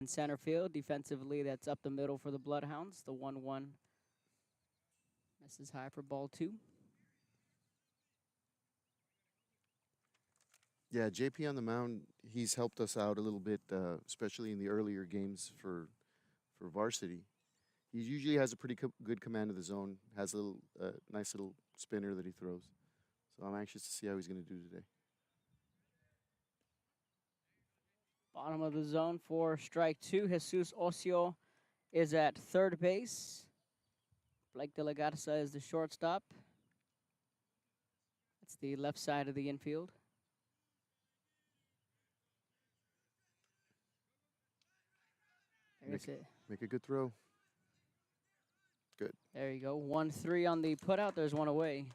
In center field, defensively, that's up the middle for the Bloodhounds. The 1-1 misses high for ball two. Yeah, JP on the mound, he's helped us out a little bit, especially in the earlier games for varsity. He usually has a pretty good command of the zone, has a little nice little spinner that he throws. So I'm anxious to see how he's going to do today. Bottom of the zone for strike two. Jesus Ocio is at third base. Blake De La Garza is the shortstop. That's the left side of the infield. There's it. Make a good throw. Good. There you go. 1-3 on the putout. There's one away.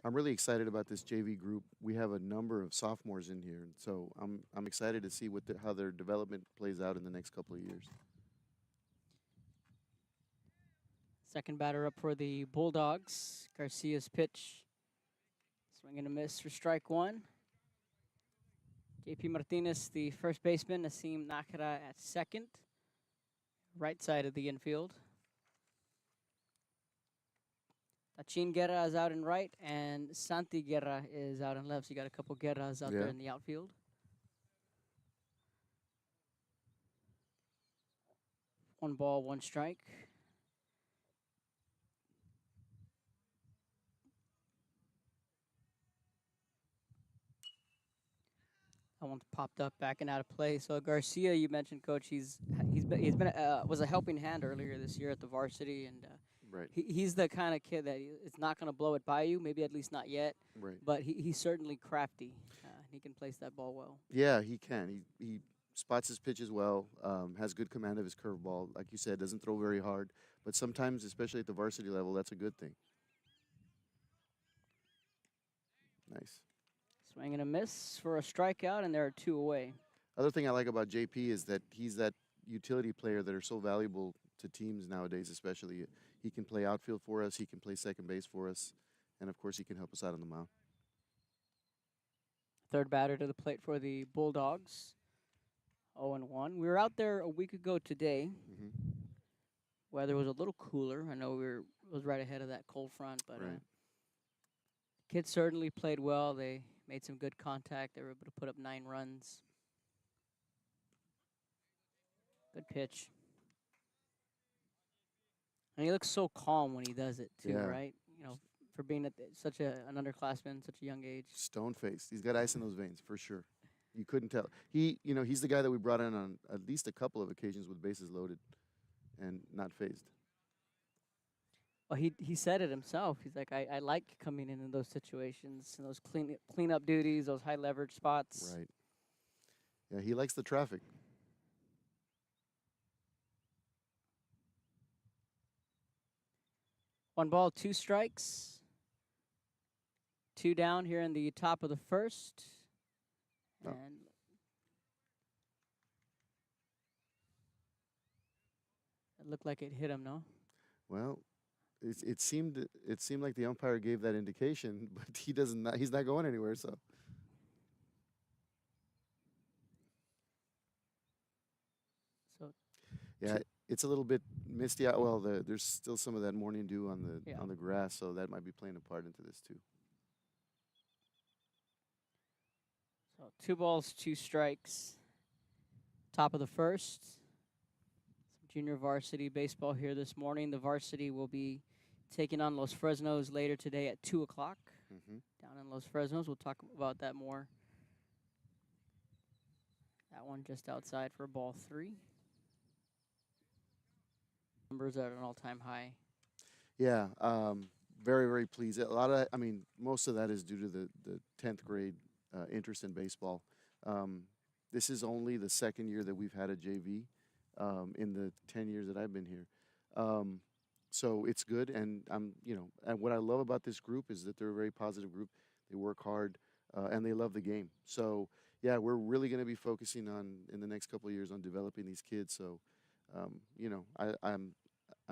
I'm really excited about this JV group. We have a number of sophomores in here, so I'm excited to see how their development plays out in the next couple of years. Second batter up for the Bulldogs. Garcia's pitch. Swing and a miss for strike one. JP Martinez, the first baseman. Nassim Nakara at second. Right side of the infield. Tachin Guerra is out in right, and Santi Guerra is out in left. So you got a couple Guerras out there in the outfield. One ball, one strike. That one's popped up, backing out of play. So Garcia, you mentioned, Coach, he's been was a helping hand earlier this year at the varsity, and right. He's the kind of kid that is not going to blow it by you, maybe at least not yet. Right. But he's certainly crafty. He can place that ball well. Yeah, he can. He spots his pitches well, has good command of his curveball. Like you said, doesn't throw very hard. But sometimes, especially at the varsity level, that's a good thing. Nice. Swing and a miss for a strikeout, and there are two away. Other thing I like about JP is that he's that utility player that are so valuable to teams nowadays, especially. He can play outfield for us. He can play second base for us. And, of course, he can help us out on the mound. Third batter to the plate for the Bulldogs. 0-1. We were out there a week ago today. Weather was a little cooler. I know it was right ahead of that cold front, but right. Kids certainly played well. They made some good contact. They were able to put up 9 runs. Good pitch. And he looks so calm when he does it, too, right? You know, for being such an underclassman, such a young age. Stone-faced. He's got ice in those veins, for sure. You couldn't tell. He's the guy that we brought in on at least a couple of occasions with bases loaded and not phased. Well, he said it himself. He's like, I like coming in those situations, and those cleanup duties, those high leverage spots. Right. Yeah, he likes the traffic. One ball, 2 strikes. 2 down here in the top of the first. Oh. And it looked like it hit him, no? Well, it seemed like the umpire gave that indication, but he's not going anywhere, so. So yeah, it's a little bit misty out. Well, there's still some of that morning dew on the grass, so that might be playing a part into this too. So 2 balls, 2 strikes. Top of the first. Some junior varsity baseball here this morning. The varsity will be taking on Los Fresnos later today at 2 o'clock. Down in Los Fresnos. We'll talk about that more. That one just outside for ball 3. Numbers are at an all-time high. Yeah, very, very pleased. A lot of that, most of that is due to the 10th grade interest in baseball. This is only the second year that we've had a JV in the 10 years that I've been here. So it's good, and and what I love about this group is that they're a very positive group. They work hard, and they love the game. So yeah, we're really going to be focusing on in the next couple of years on developing these kids. So I'm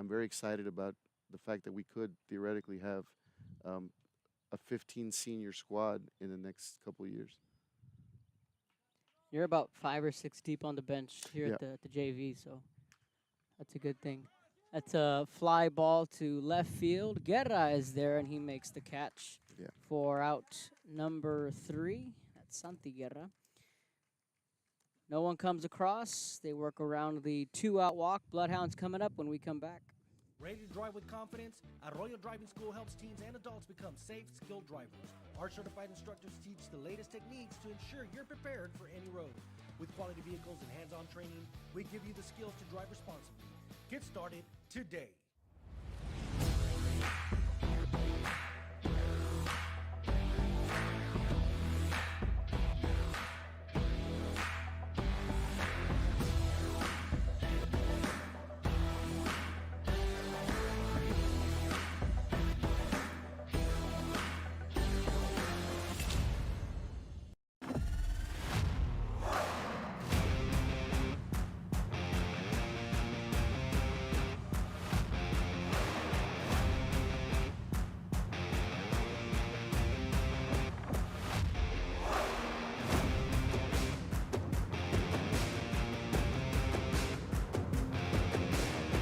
very excited about the fact that we could theoretically have um, a 15 senior squad in the next couple of years. You're about 5 or 6 deep on the bench here Yeah. at the JV, so that's a good thing. That's a fly ball to left field. Guerra is there, and he makes the catch Yeah. for out number 3. That's Santi Guerra. No one comes across. They work around the 2-out walk. Bloodhounds coming up when we come back. Ready to drive with confidence? Arroyo Driving School helps teens and adults become safe, skilled drivers. Our certified instructors teach the latest techniques to ensure you're prepared for any road. With quality vehicles and hands-on training, we give you the skills to drive responsibly. Get started today.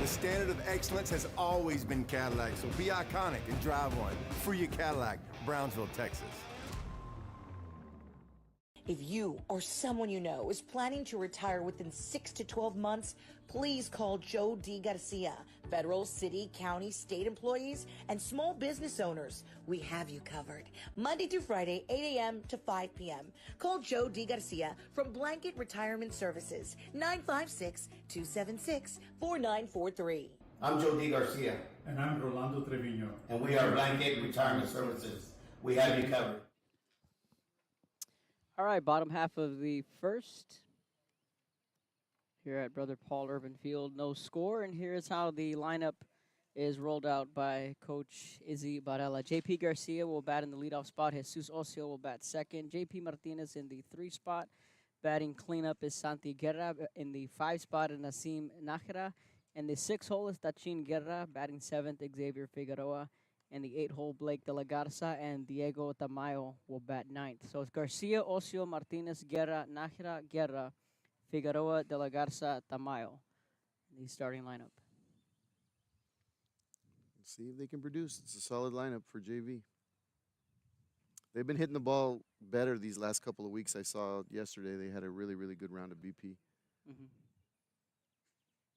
The standard of excellence has always been Cadillac, so be iconic and drive one. Free your Cadillac, Brownsville, Texas. If you or someone you know is planning to retire within 6 to 12 months, please call Joe D. Garcia. Federal, city, county, state employees, and small business owners, we have you covered. Monday through Friday, 8 a.m. to 5 p.m. Call Joe D. Garcia from Blanket Retirement Services, 956-276-4943. I'm Joe D. Garcia, And I'm Rolando Trevino. and we are Blanket Retirement Services. We have you covered. All right, bottom half of the first here at Brother Paul Urban Field. No score, and here's how the lineup is rolled out by Coach Izzy Barella. J.P. Garcia will bat in the leadoff spot. Jesus Ocio will bat second. J.P. Martinez in the 3 spot. Batting cleanup is Santi Guerra in the 5 spot, and Nasim Nájera. In the 6 hole is Tachin Guerra. Batting 7th, Xavier Figueroa. And the 8 hole, Blake De La Garza and Diego Tamayo will bat 9th. So it's Garcia, Ocio, Martinez, Guerra, Nájera, Guerra, Figueroa, De La Garza, Tamayo. The starting lineup. See if they can produce. It's a solid lineup for JV. They've been hitting the ball better these last couple of weeks. I saw yesterday they had a really, really good round of BP. Mm-hmm.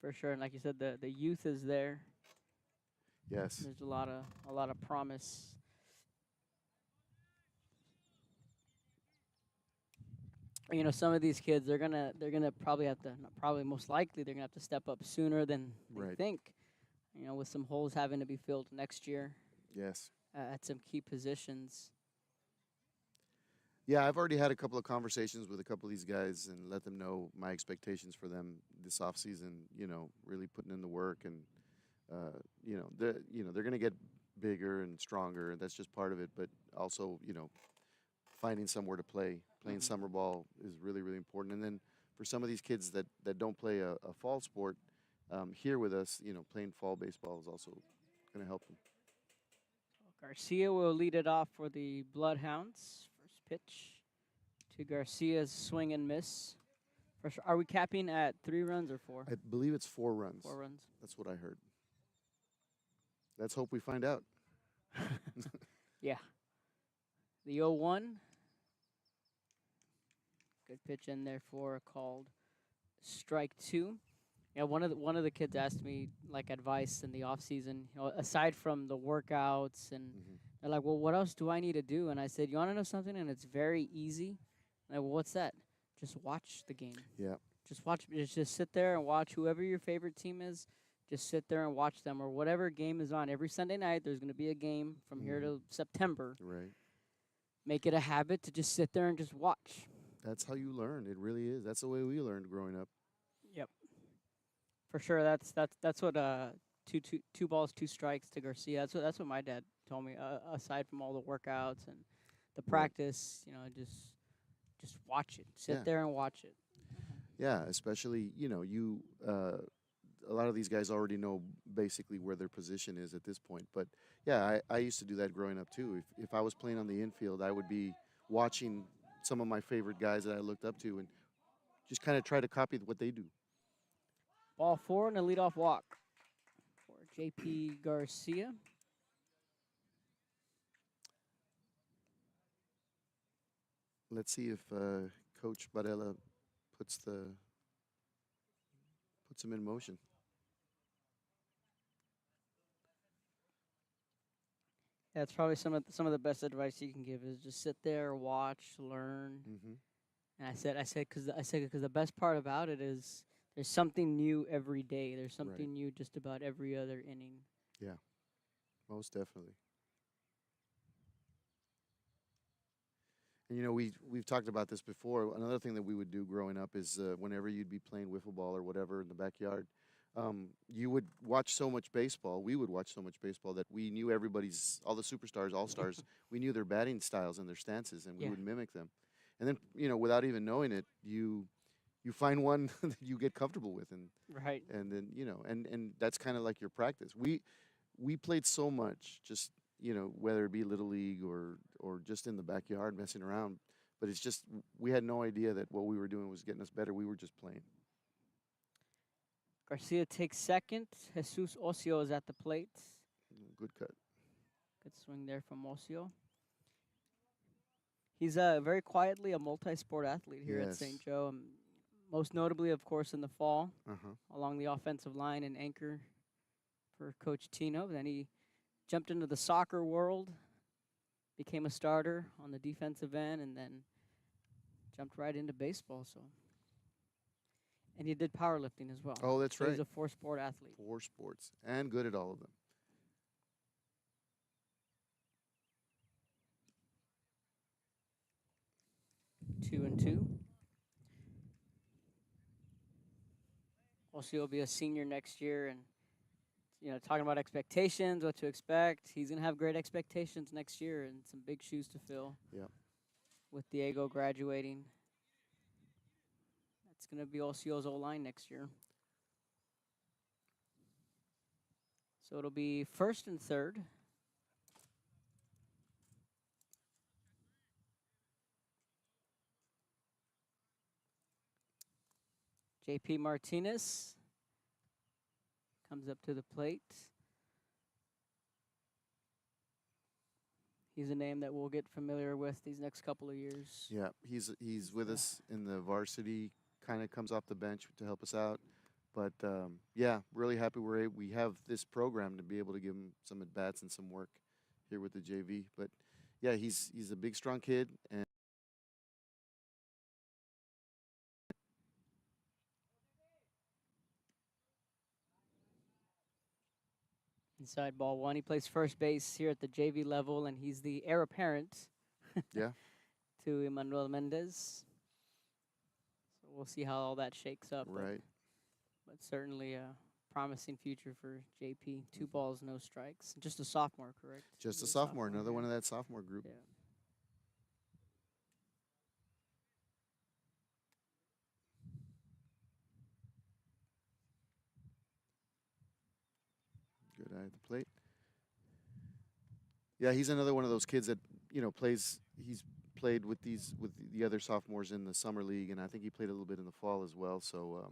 For sure, and like you said, the youth is there. Yes. There's a lot of promise. You know, some of these kids they're gonna probably have to, not probably most likely they're gonna have to step up sooner than they Right. think. You know, with some holes having to be filled next year Yes. at some key positions. Yeah, I've already had a couple of conversations with a couple of these guys and let them know my expectations for them this offseason, you know, really putting in the work and they're going to get bigger and stronger, and that's just part of it, but also, you know, finding somewhere to play. Playing summer ball is really, really important. And then for some of these kids that don't play a fall sport here with us, you know, playing fall baseball is also going to help them. Garcia will lead it off for the Bloodhounds. First pitch to Garcia's swing and miss. First, are we capping at 3 runs or 4? I believe it's 4 runs. 4 runs. That's what I heard. Let's hope we find out. Yeah. The 0-1. Good pitch in there for a called strike 2. Yeah, one of the kids asked me like advice in the off season, you know, aside from the workouts, and they're like, "Well, what else do I need to do?" And I said, "You want to know something?" And it's very easy. And I, well, what's that? Just watch the game. Yeah. Just watch. Just sit there and watch whoever your favorite team is. Just sit there and watch them, or whatever game is on. Every Sunday night, there's going to be a game from here to September. Right. Make it a habit to just sit there and just watch. That's how you learn. It really is. That's the way we learned growing up. Yep. For sure. That's what two balls, 2 strikes to Garcia. That's what my dad told me. Aside from all the workouts and the practice, you know, just watch it. Sit there and watch it. Yeah, especially, you know, a lot of these guys already know basically where their position is at this point. But yeah, I used to do that growing up too. If I was playing on the infield, I would be watching some of my favorite guys that I looked up to and just kind of try to copy what they do. Ball 4 and a leadoff walk for J.P. Garcia. Let's see if Coach Barella puts him in motion. That's probably some of the best advice you can give is just sit there, watch, learn. Mm-hmm. And because the best part about it is there's something new every day. There's something new just about every other inning. Yeah, most definitely. And we've talked about this before. Another thing that we would do growing up is whenever you'd be playing wiffle ball or whatever in the backyard, you would watch so much baseball. We would watch so much baseball that we knew all the superstars, all stars. We knew their batting styles and their stances, and we would mimic them. And then, without even knowing it, you find one that you get comfortable with, and then and that's kind of like your practice. We played so much, just whether it be little league or just in the backyard messing around. But it's just we had no idea that what we were doing was getting us better. We were just playing. Garcia takes second. Jesus Ocio is at the plate. Good cut. Good swing there from Ocio. He's very quietly a multi-sport athlete here at St. Joe. Most notably, of course, in the fall, along the offensive line and anchor for Coach Tino. Then he jumped into the soccer world, became a starter on the defensive end, and then jumped right into baseball. And he did powerlifting as well. Oh, that's right. He's a 4-sport athlete. 4 sports, and good at all of them. 2-2. Ocio will be a senior next year, and talking about expectations, what to expect. He's gonna have great expectations next year, and some big shoes to fill. Yeah. With Diego graduating, that's gonna be Ocio's O-line next year. So it'll be first and third. J.P. Martinez comes up to the plate. He's a name that we'll get familiar with these next couple of years. Yeah, he's with us in the varsity, kind of comes off the bench to help us out. But, really happy we have this program to be able to give him some at-bats and some work here with the JV. But, yeah, he's a big, strong kid. And inside ball 1. He plays first base here at the JV level, and he's the heir apparent to Emmanuel Mendez. So we'll see how all that shakes up. Right. But certainly a promising future for JP. 2 balls, no strikes. Just a sophomore, correct? Just a sophomore, another one of that sophomore group. Yeah. Good eye at the plate. Yeah, he's another one of those kids that plays. He's played with the other sophomores in the summer league, and I think he played a little bit in the fall as well. So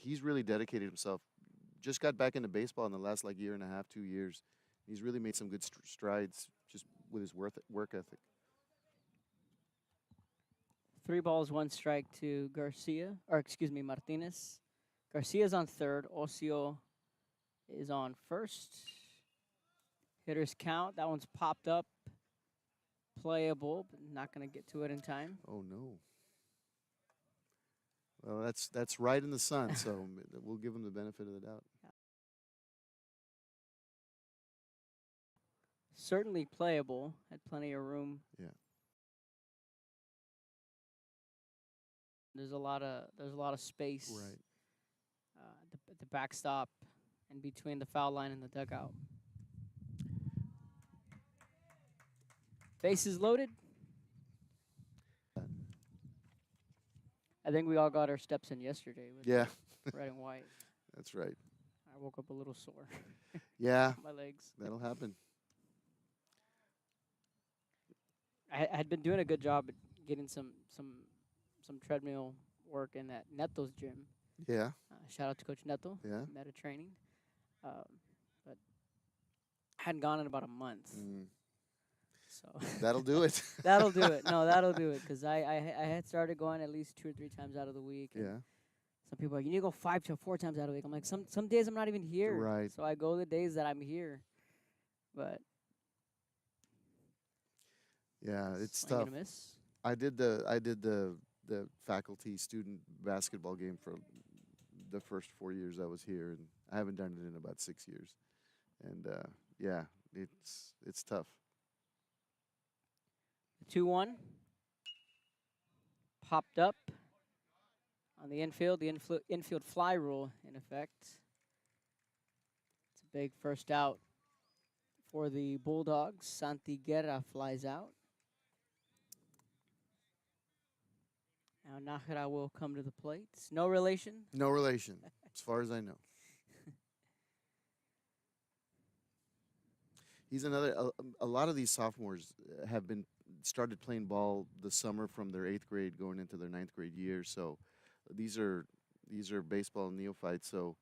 he's really dedicated himself. Just got back into baseball in the last year and a half, 2 years. He's really made some good strides just with his work ethic. 3 balls, 1 strike to Martinez. Garcia's on third. Ocio is on first. Hitters count. That one's popped up. Playable, but not going to get to it in time. Oh, no. Well, that's right in the sun, so we'll give him the benefit of the doubt. Certainly playable. Had plenty of room. Yeah. There's a lot of space. Right. At the backstop and between the foul line and the dugout. Bases loaded. I think we all got our steps in yesterday with red and white. That's right. woke up a little sore. Yeah, My legs. that'll happen. I had been doing a good job at getting some treadmill work in at Neto's gym. Yeah, Shout out to Coach Neto. yeah. Meta training. Um, but I hadn't gone in about a month. Mm, So that'll do it. that'll do it. No, that'll do it. Because I had started going at least 2 or 3 times out of the week. And Yeah, some people are like, you need to go 5 to 4 times out of the week. I'm like, some days I'm not even here. Right. So I go the days that I'm here. But yeah. It's swing tough. and a miss. I did the faculty student basketball game for the first 4 years I was here, and I haven't done it in about 6 years. And yeah, it's tough. 2-1. Popped up on the infield. The infield fly rule in effect. It's a big first out for the Bulldogs. Santi Guerra flies out. Now Nájera will come to the plate. No relation. No relation, as far as I know. He's another. A lot of these sophomores have been started playing ball the summer from their 8th grade going into their 9th grade year. So these are baseball neophytes. So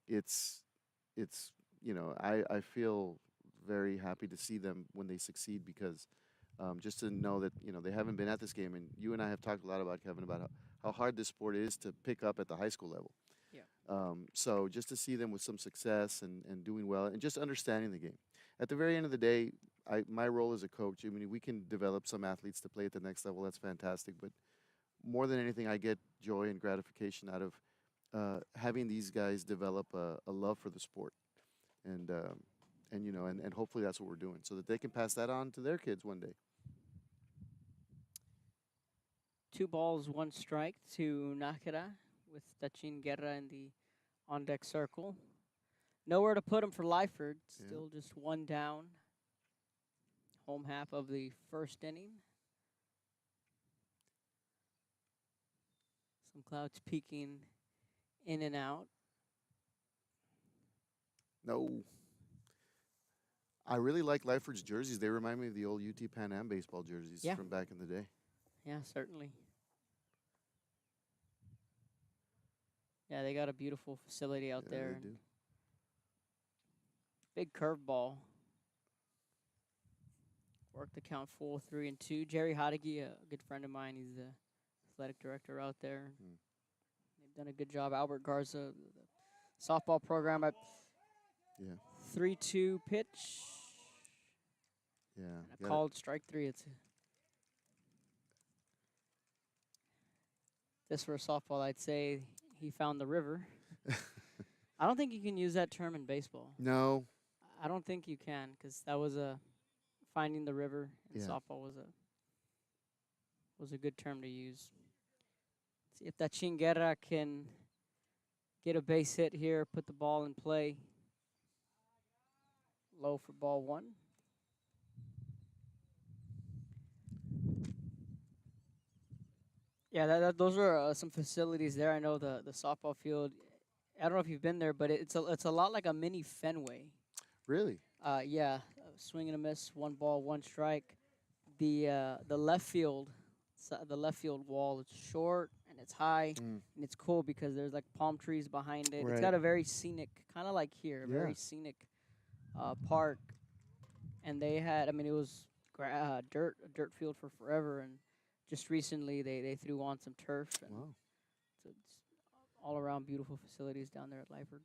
it's I feel very happy to see them when they succeed, because just to know that they haven't been at this game, and you and I have talked a lot about, Kevin, about how hard this sport is to pick up at the high school level. Yeah. So just to see them with some success and doing well and just understanding the game. At the very end of the day, my role as a coach, I mean, we can develop some athletes to play at the next level. That's fantastic. But more than anything, I get joy and gratification out of having these guys develop a love for the sport. And hopefully that's what we're doing, so that they can pass that on to their kids one day. 2 balls, 1 strike to Nájera with Tachin Guerra in the on-deck circle. Nowhere to put him for Lyford. Still just 1 down. Home half of the first inning. Some clouds peeking in and out. No. I really like Lyford's jerseys. They remind me of the old UT Pan Am baseball jerseys Yeah. from back in the day. Yeah, certainly. Yeah, they got a beautiful facility out Yeah, there. they and do. Big curveball. Worked the count full 3-2. Jerry Hodeggy, a good friend of mine, he's the athletic director out there. They've done a good job. Albert Garza, the softball program. Yeah. 3-2 pitch. Yeah. And a Gotta- called strike 3. This for a softball, I'd say he found the river. I don't think you can use that term in baseball. No. I don't think you can, because that was finding the river. And Yeah. softball was a good term to use. See if that Chinguerra can get a base hit here, put the ball in play. Low for ball 1. Yeah, those are some facilities there. I know the softball field. I don't know if you've been there, but it's a lot like a mini Fenway. Really? Yeah, swing and a miss, 1 ball, 1 strike. The left field, the left field wall is short and it's high, and it's cool because there's like palm trees behind it. It's Right. got a very scenic, kind of like here, a very Yeah. scenic park. And they had, I mean, it was a dirt field for forever, and just recently they threw on some turf. And Wow. so it's all around beautiful facilities down there at Lyford.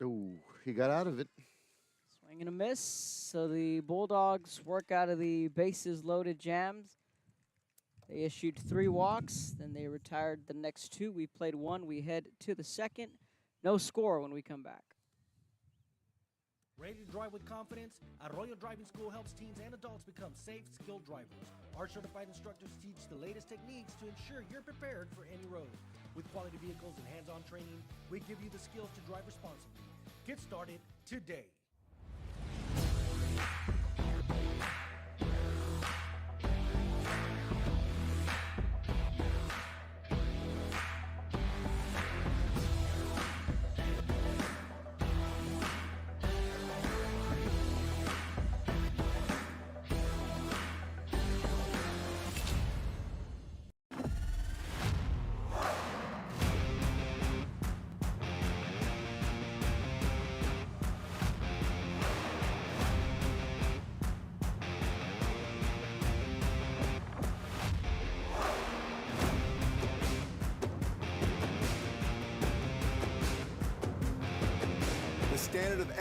Ooh, he got out of it. Swing and a miss. So the Bulldogs work out of the bases loaded jams. They issued 3 walks. Then they retired the next 2. We played 1. We head to the second. No score when we come back. Ready to drive with confidence? Arroyo Driving School helps teens and adults become safe, skilled drivers. Our certified instructors teach the latest techniques to ensure you're prepared for any road. With quality vehicles and hands-on training, we give you the skills to drive responsibly. Get started today.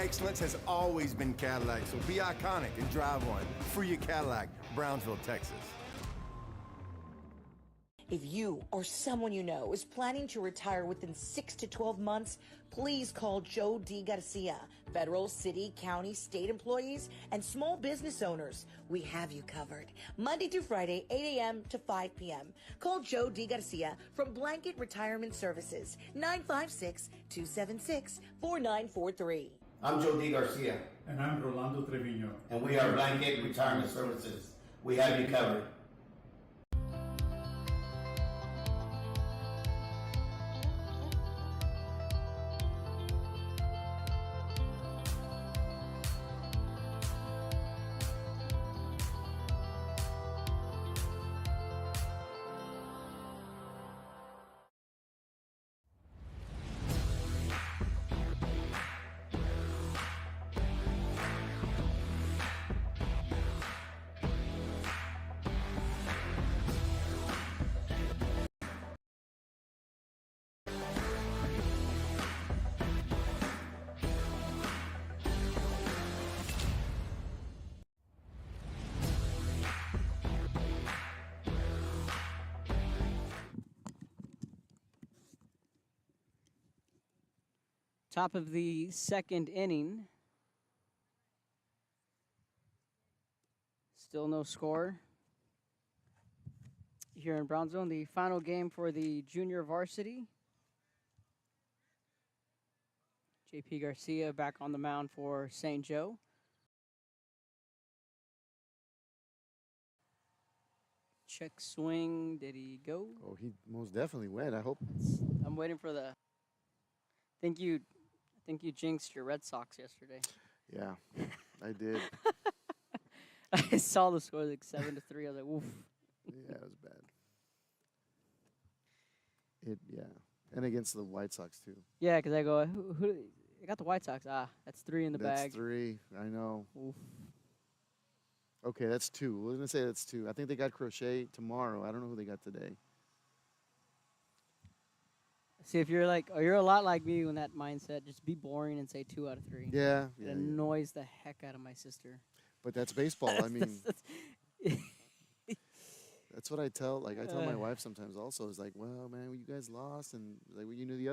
excellence has always been Cadillac, so be iconic and drive one. Free your Cadillac, Brownsville, Texas. If you or someone you know is planning to retire within 6 to 12 months, please call Joe D. Garcia. Federal, city, county, state employees, and small business owners, we have you covered. Monday through Friday, 8 a.m. to 5 p.m. Call Joe D. Garcia from Blanket Retirement Services, 956-276-4943. I'm Joe D. Garcia, And I'm Rolando Trevino. and we are Blanket Retirement Services. We have you covered. Top of the second inning. Still no score here in Brownsville. The final game for the junior varsity. J.P. Garcia back on the mound for St. Joe. Check swing. Did he go? Oh, he most definitely went. I hope. I'm waiting for the. I think you jinxed your Red Sox yesterday. Yeah, I did. I saw the score like 7-3. I was like, oof. Yeah, it was bad. Yeah, and against the White Sox too. Yeah, because I go, who I got the White Sox. That's 3 in the That's bag. 3. I know. Oof. Okay, that's 2. We're gonna say that's 2. I think they got Crochet tomorrow. I don't know who they got today. See, if you're you're a lot like me in that mindset, just be boring and say 2 out of 3. Yeah, It yeah. annoys the heck out of my sister. But that's baseball. I mean, That's- that's what I tell. Like I tell my wife sometimes. Also, is like, well, man, you guys lost, and like well, the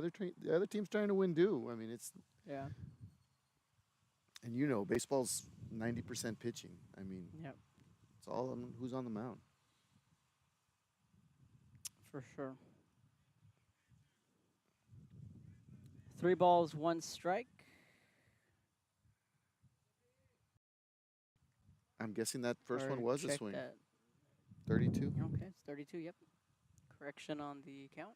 other team's trying to win too. I mean, it's yeah. and baseball's 90% pitching. I mean, Yep. it's all on who's on the mound. For sure. 3 balls, 1 strike. I'm guessing that first Or one was a check swing. that. 32. Okay, it's 32. Yep. Correction on the count.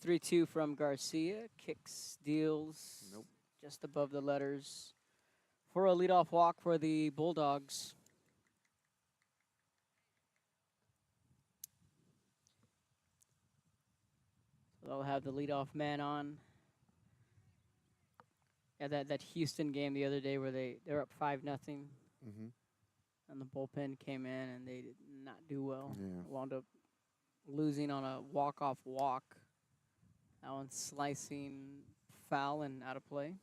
Three-two from Garcia. Kicks, deals. Nope. Just above the letters. For a leadoff walk for the Bulldogs. So they'll have the leadoff man on. Yeah, that Houston game the other day where they were up 5-0, Mm-hmm. and the bullpen came in and they did not do well. Yeah. Wound up losing on a walk-off walk. That one slicing foul and out of play.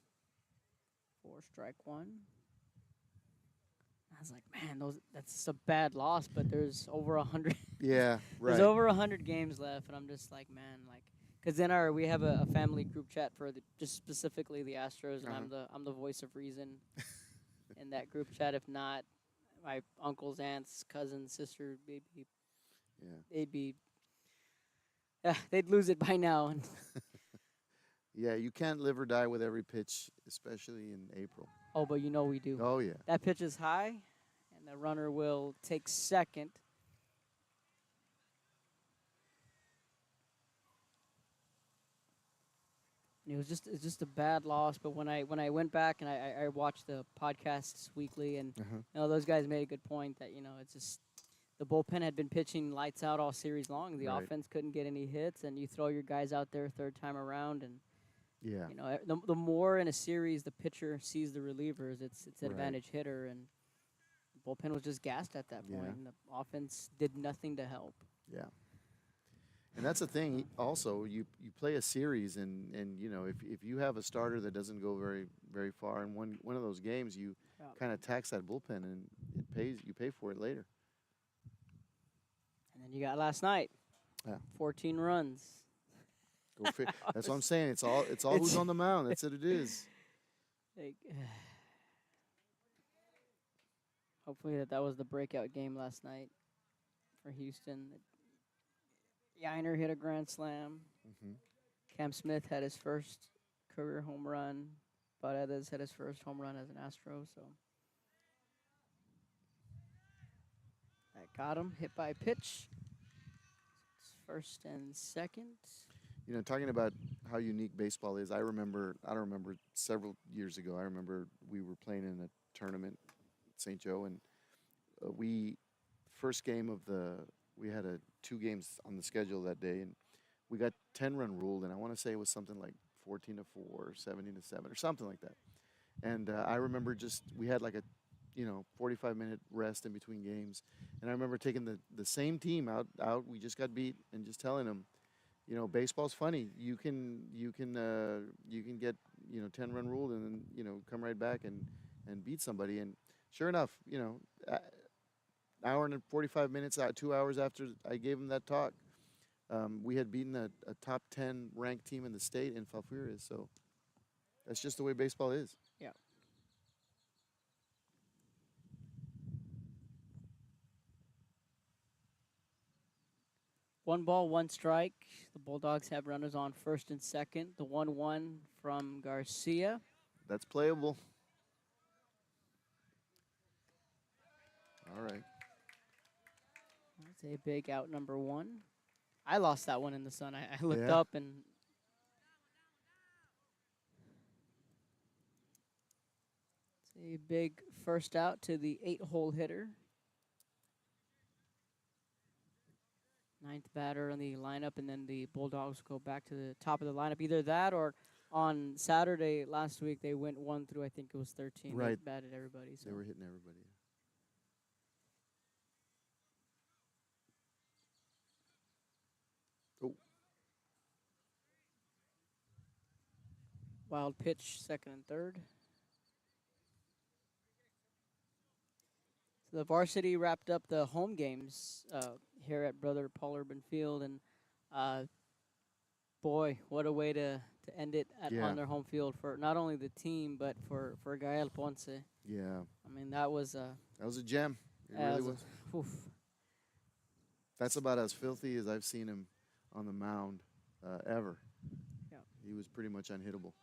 4 strike 1. I was like, man, that's a bad loss, but there's over 100. Yeah, right. There's over 100 games left, and I'm just like, man, because then we have a family group chat for just specifically the Astros, and I'm the voice of reason in that group chat. If not, my uncles, aunts, cousins, sister, baby, they'd lose it by now. And Yeah, you can't live or die with every pitch, especially in April. oh, but we do. Oh yeah. That pitch is high, and the runner will take second. It's just a bad loss. But when I went back and I watched the podcasts weekly, and those guys made a good point that it's just the bullpen had been pitching lights out all series long. The Right. offense couldn't get any hits, and you throw your guys out there third time around, and Yeah. the more in a series the pitcher sees the relievers, it's Right. advantage hitter, and bullpen was just gassed at that point, Yeah. and the offense did nothing to help. Yeah. And that's the thing. Also, you play a series, and you know if you have a starter that doesn't go very far in one of those games, you Yeah. kind of tax that bullpen, and it pays. You pay for it later. And then you got last night, Yeah. 14 runs. Go That's what I'm saying. It's all who's on the mound. That's what it is. Like, hopefully that was the breakout game last night for Houston. Yiner hit a grand slam. Hmm. Cam Smith had his first career home run. Paredes had his first home run as an Astro. So that got him. Hit by a pitch. It's first and second. You know, talking about how unique baseball is, I don't remember several years ago, I remember we were playing in a tournament at St. Joe, and first game of we had 2 games on the schedule that day, and we got 10-run ruled, and I want to say it was something like 14-4 or 17-7 or something like that. And I remember we had like a 45-minute rest in between games, and I remember taking the same team out. We just got beat, and just telling them, baseball's funny. You can get 10-run ruled and then come right back and beat somebody. And sure enough, hour and 45 minutes, 2 hours after I gave them that talk, we had beaten a top 10 ranked team in the state in Falfurrias. So that's just the way baseball is. Yeah. One ball, one strike. The Bulldogs have runners on first and second. The 1-1 from Garcia. That's playable. All right. That's a big out, number 1. I lost that one in the sun. I looked Yeah. up and it's a big first out to the 8-hole hitter. 9th batter on the lineup, and then the Bulldogs go back to the top of the lineup. Either that or on Saturday last week they went 1 through, I think it was 13. Right. They batted everybody. So. They were hitting everybody. Oh. Wild pitch, second and third. So the varsity wrapped up the home games here at Brother Paul Urban Field, and boy, what a way to end it on their home field for not only the team but for Gael Ponce. Yeah. I mean, that was a gem. It really was. Oof. That's about as filthy as I've seen him on the mound ever. Yeah. He was pretty much unhittable.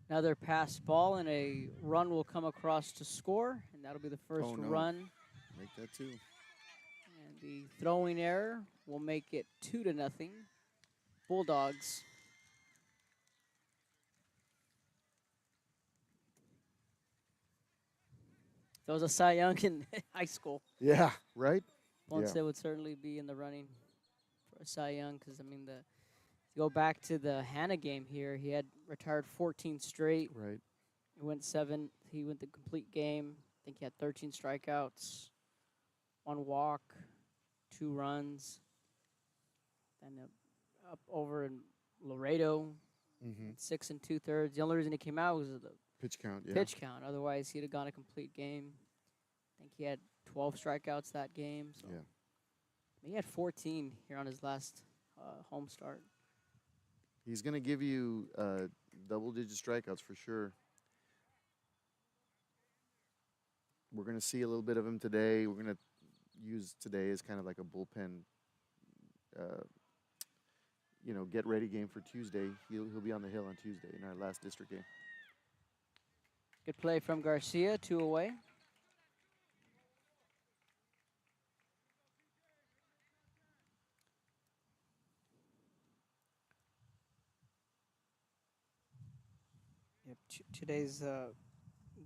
Another pass ball, and a run will come across to score, and that'll be the first run. Make that 2. And the throwing error will make it 2-0. Bulldogs. If there was a Cy Young in high school, Yeah, right? Ponce would certainly be in the running for a Cy Young, because, I mean, go back to the Hannah game here. He had retired 14 straight. Right. He went 7. He went the complete game. I think he had 13 strikeouts, 1 walk, 2 runs. Then up over in Laredo, 6 2/3. The only reason he came out was the Pitch count, yeah. pitch count. Otherwise, he'd have gone a complete game. I think he had 12 strikeouts that game. So. Yeah. He had 14 here on his last home start. He's going to give you double-digit strikeouts for sure. We're going to see a little bit of him today. We're going to use today as kind of like a bullpen, get-ready game for Tuesday. He'll be on the hill on Tuesday in our last district game. Good play from Garcia, 2 away. Yep, today's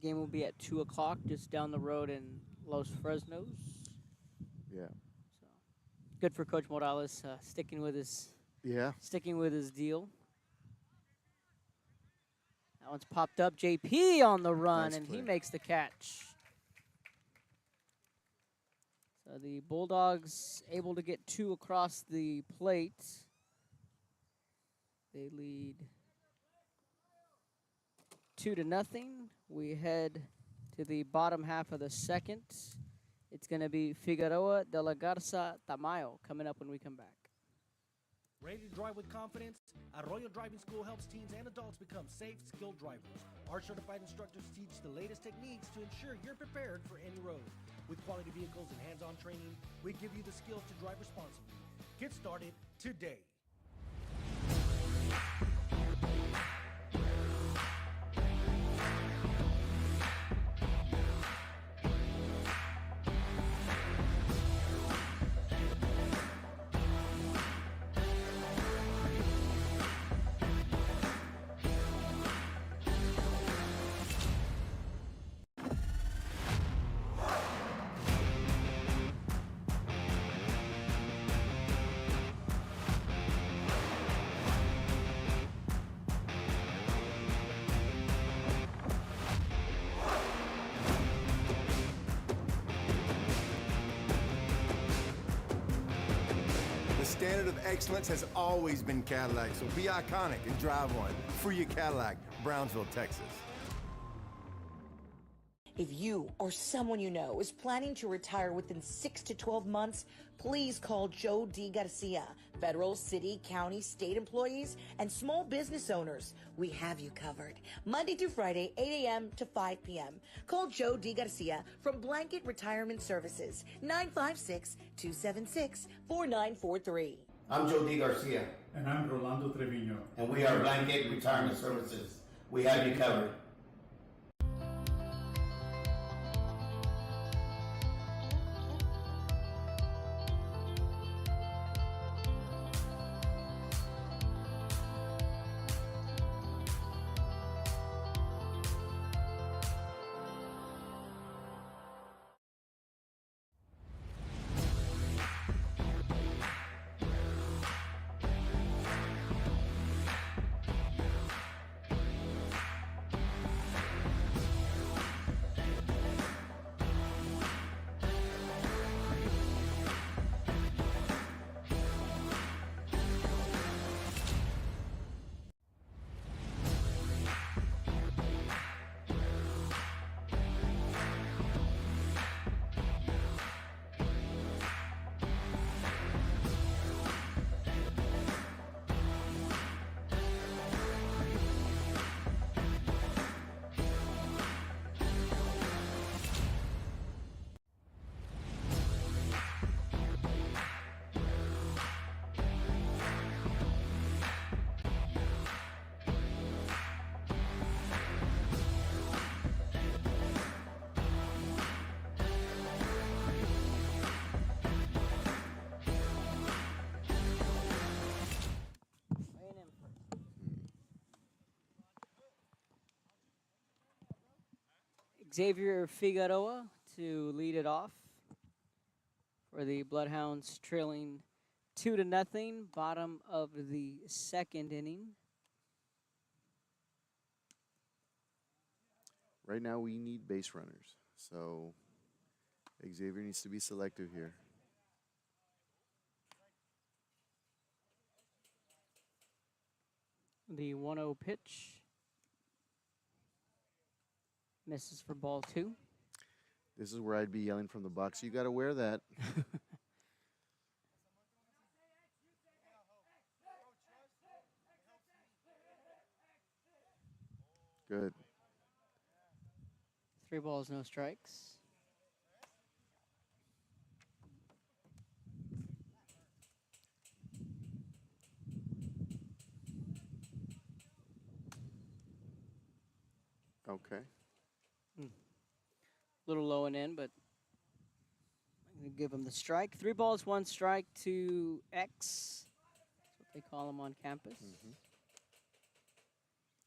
game will be at 2 o'clock, just down the road in Los Fresnos. Yeah. So good for Coach Morales, sticking with his deal. That one's popped up. JP on the run, Nice and play. he makes the catch. So the Bulldogs able to get 2 across the plate. They lead 2-0. We head to the bottom half of the second. It's going to be Figueroa, De La Garza, Tamayo coming up when we come back. Ready to drive with confidence? Arroyo Driving School helps teens and adults become safe, skilled drivers. Our certified instructors teach the latest techniques to ensure you're prepared for any road. With quality vehicles and hands-on training, we give you the skills to drive responsibly. Get started today. The standard of excellence has always been Cadillac, so be iconic and drive one. Free your Cadillac, Brownsville, Texas. If you or someone you know is planning to retire within 6 to 12 months, please call Joe D. Garcia. Federal, city, county, state employees, and small business owners, we have you covered. Monday through Friday, 8 a.m. to 5 p.m. Call Joe D. Garcia from Blanket Retirement Services, 956-276-4943. I'm Joe D. Garcia, And I'm Rolando Trevino. and we are Blanket Retirement Services. We have you covered. Xavier Figueroa to lead it off for the Bloodhounds, trailing 2-0, bottom of the second inning. Right now, we need base runners. So Xavier needs to be selective here. The 1-0 pitch misses for ball 2. This is where I'd be yelling from the box. You got to wear that. Good. 3 balls, no strikes. Okay. Little low and in, but I'm going to give him the strike. 3 balls, 1 strike to X. That's what they call him on campus.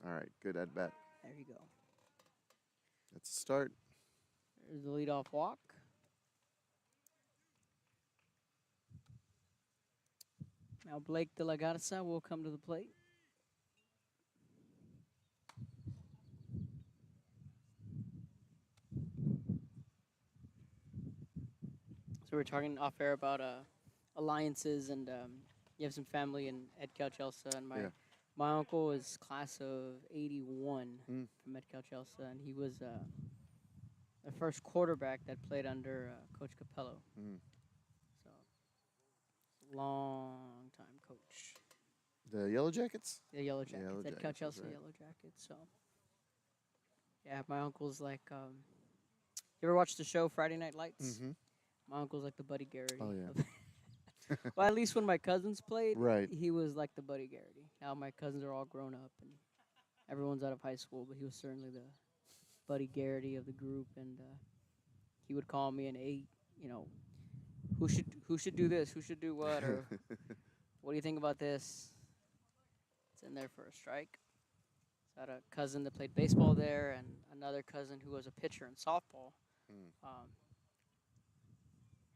All right. Good at bat. There you go. Let's start. There's the leadoff walk. Now Blake De La Garza will come to the plate. So So we're talking off air about alliances, and you have some family in Edcal Chelsea, and Yeah. my uncle is class of '81 Mm. from Edcal Chelsea, and he was the first quarterback that played under Coach Capello. Mm. So long time coach. The Yellow Jackets? The Yellow Jackets, Yellow Edcal Jackets, that's Chelsea right. Yellow Jackets. So yeah, my uncle's like. You ever watch the show Friday Night Lights? Mm-hmm. My uncle's like the Buddy Garrity. Oh, yeah. Well, at least when my cousins played, Right. he was like the Buddy Garrity. Now my cousins are all grown up and everyone's out of high school, but he was certainly the Buddy Garrity of the group. And he would call me and, hey, you know, who should do this? Who should do what? Or what do you think about this? It's in there for a strike. So I had a cousin that played baseball there, and another cousin who was a pitcher in softball. Mm.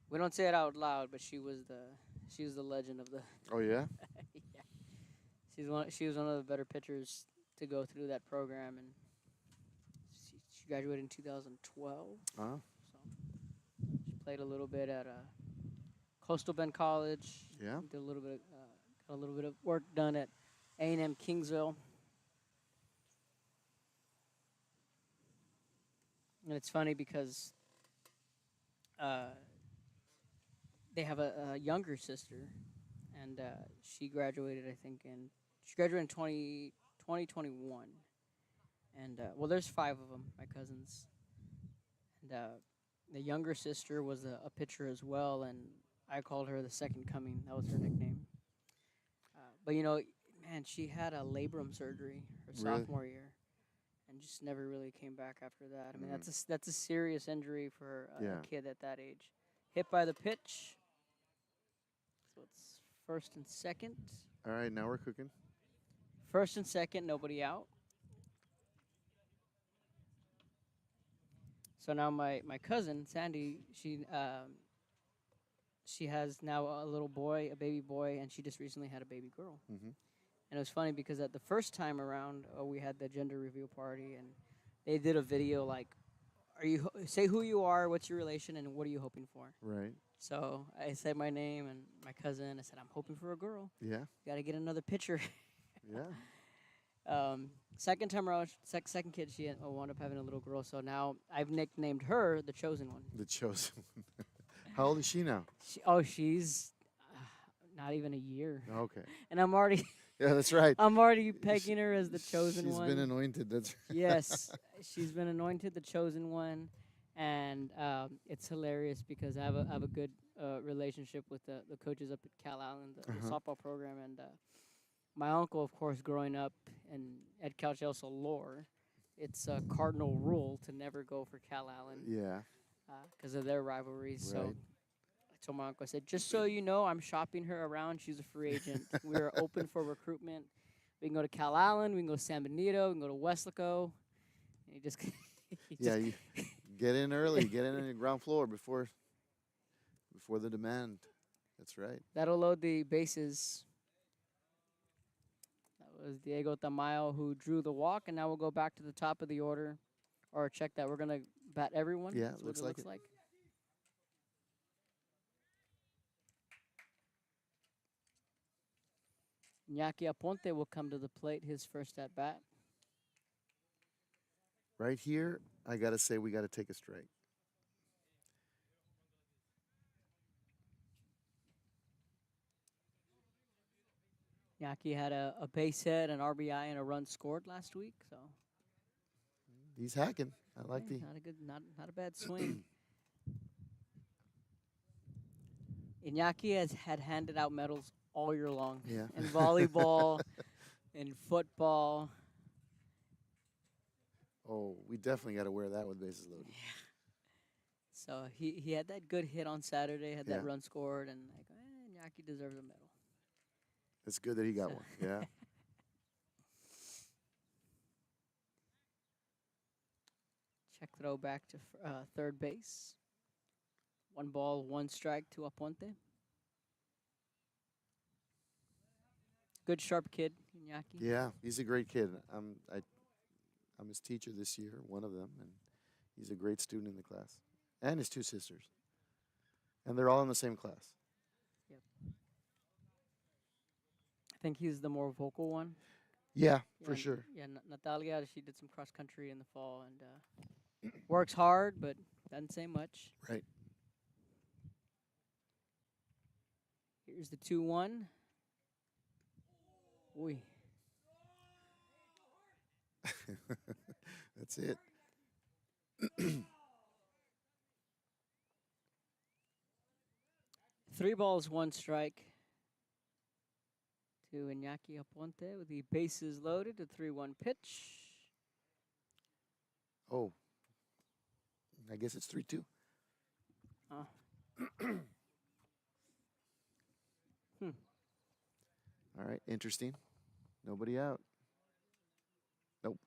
We don't say it out loud, but she was the legend of the. Oh, yeah? Yeah, she was one of the better pitchers to go through that program, and she graduated in 2012. Uh-huh. So she played a little bit at Coastal Bend College. Yeah. Did a little bit, got a little bit of work done at A&M Kingsville. And it's funny because they have a younger sister, and she graduated, I think, she graduated in 2021. And, well, there's 5 of them, my cousins. And the younger sister was a pitcher as well, and I called her the second coming. That was her nickname. But, you know, man, she had a labrum surgery her Really? sophomore year. And just never really came back after that. I mean, that's a serious injury for Yeah. a kid at that age. Hit by the pitch. So it's first and second. All right, now we're cooking. First and second, nobody out. So now my cousin Sandy, she has now a little boy, a baby boy, and she just recently had a baby girl. Mm-hmm. And it was funny because at the first time around, we had the gender reveal party, and they did a video like, say who you are, what's your relation, and what are you hoping for? Right. So I said my name and my cousin. I said, I'm hoping for a girl. Yeah. Got to get another picture. Yeah. Second time around, second kid, she wound up having a little girl. So now I've nicknamed her the chosen one. The chosen one. How old is she now? She's not even a year. Okay. And I'm already... Yeah, that's right. I'm already pegging her as the chosen one. She's been anointed. That's Yes, she's been anointed the chosen one, and it's hilarious because I have a good relationship with the coaches up at Cal Allen, the softball program, and my uncle, of course, growing up at Cal Chelsea lore, it's a cardinal rule to never go for Cal Allen. Yeah. Because of their rivalries. Right. So I told my uncle, I said, just so you know, I'm shopping her around. She's a free agent. We're open for recruitment. We can go to Cal Allen. We can go to San Benito. We can go to Weslaco. And he just, You get in early. Get in on the ground floor before the demand. That's right. That'll load the bases. That was Diego Tamayo who drew the walk, and now we'll go back to the top of the order, or check that. We're going to bat everyone. Yeah, That's looks what it like looks it. like. Iñaki Aponte will come to the plate, his first at bat. Right here, I got to say we got to take a strike. Iñaki had a base hit, an RBI, and a run scored last week. So He's hacking. I like the. not a bad swing. Iñaki had handed out medals all year long. Yeah. In volleyball, in football. Oh, we definitely got to wear that with bases loaded. So he had that good hit on Saturday, had that Yeah. run scored, and like, Iñaki deserves a medal. It's good that he got So- one. Yeah. Check throw back to third base. 1 ball, 1 strike to Aponte. Good sharp kid, Iñaki. Yeah, he's a great kid. I'm his teacher this year, one of them, and he's a great student in the class. And his 2 sisters. And they're all in the same class. I think he's the more vocal one. Yeah, for Yeah, sure. Yeah, Natalia, she did some cross country in the fall and works hard, but doesn't say much. Right. Here's the 2-1. Oy. That's it. 3 balls, 1 strike to Iñaki Aponte with the bases loaded. A 3-1 pitch. Oh, I guess it's 3-2. Oh. All right, interesting. Nobody out. Nope.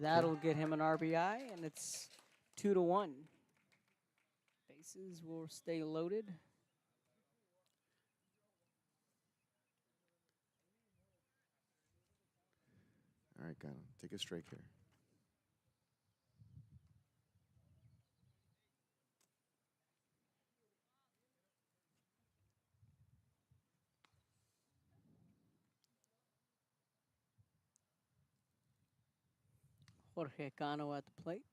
That'll get him an RBI, and it's 2-1. Bases will stay loaded. All right, got him. Take a strike here. Jorge Cano at the plate.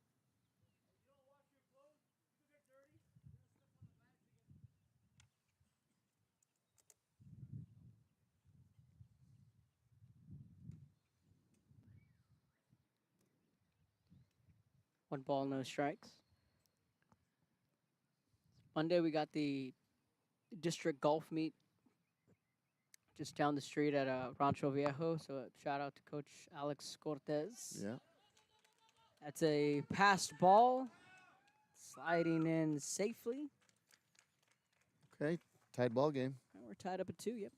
One ball, no strikes. Monday we got the district golf meet just down the street at Rancho Viejo. So shout out to Coach Alex Cortez. Yeah. That's a passed ball, sliding in safely. Okay, tied ball game. And we're tied up at 2. Yep.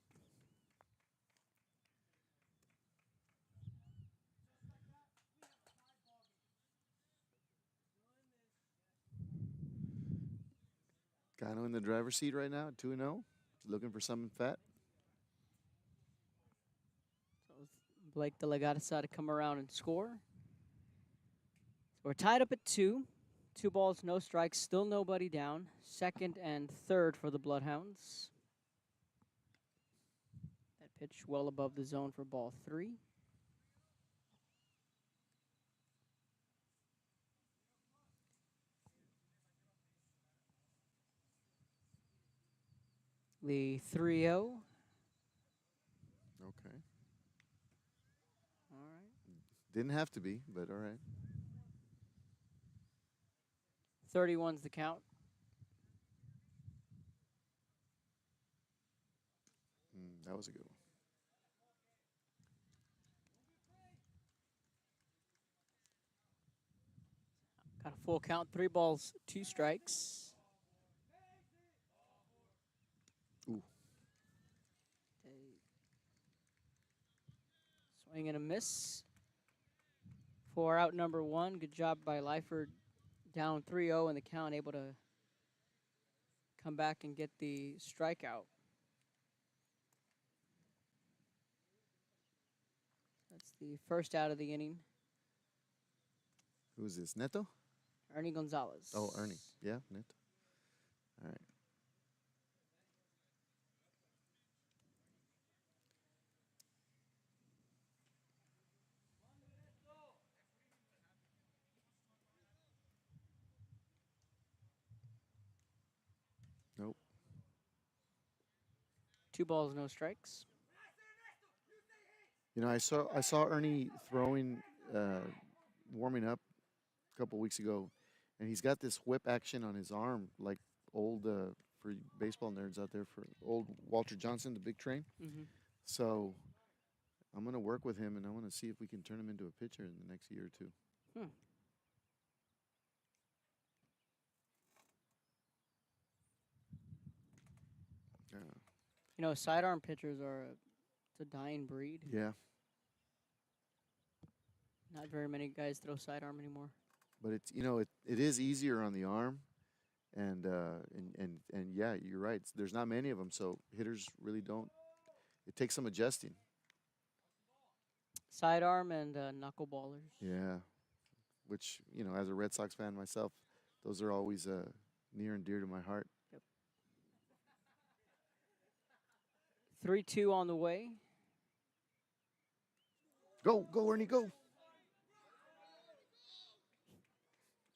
Cano in the driver's seat right now, 2-0. Looking for something fat. So Blake Delegata to come around and score. So we're tied up at 2. 2 balls, no strikes, still nobody down. Second and third for the Bloodhounds. That pitch well above the zone for ball 3. The 3-0. Okay. All right. Didn't have to be, but all right. 31's the count. That was a good one. Got a full count. 3 balls, 2 strikes. Ooh. Swing and a miss. 4 out, number 1. Good job by Lyford. Down 3-0 in the count, able to come back and get the strikeout. That's the first out of the inning. Who's this? Neto? Ernie Gonzalez. Oh, Ernie. Yeah, Neto. All right. Nope. 2 balls, no strikes. You know, I saw Ernie throwing, warming up a couple weeks ago, and he's got this whip action on his arm, like old for you baseball nerds out there, for old Walter Johnson, the big train. Mm-hmm. So I'm gonna work with him, and I want to see if we can turn him into a pitcher in the next year or 2. Yeah. You know, sidearm pitchers are it's a dying breed. Yeah, Not very many guys throw sidearm anymore. but it's it is easier on the arm, and yeah, you're right. There's not many of them, so hitters really don't. It takes some adjusting. Sidearm and knuckleballers. Yeah, which as a Red Sox fan myself, those are always near and dear to my heart. 3-2 on the way. Go, Ernie, go.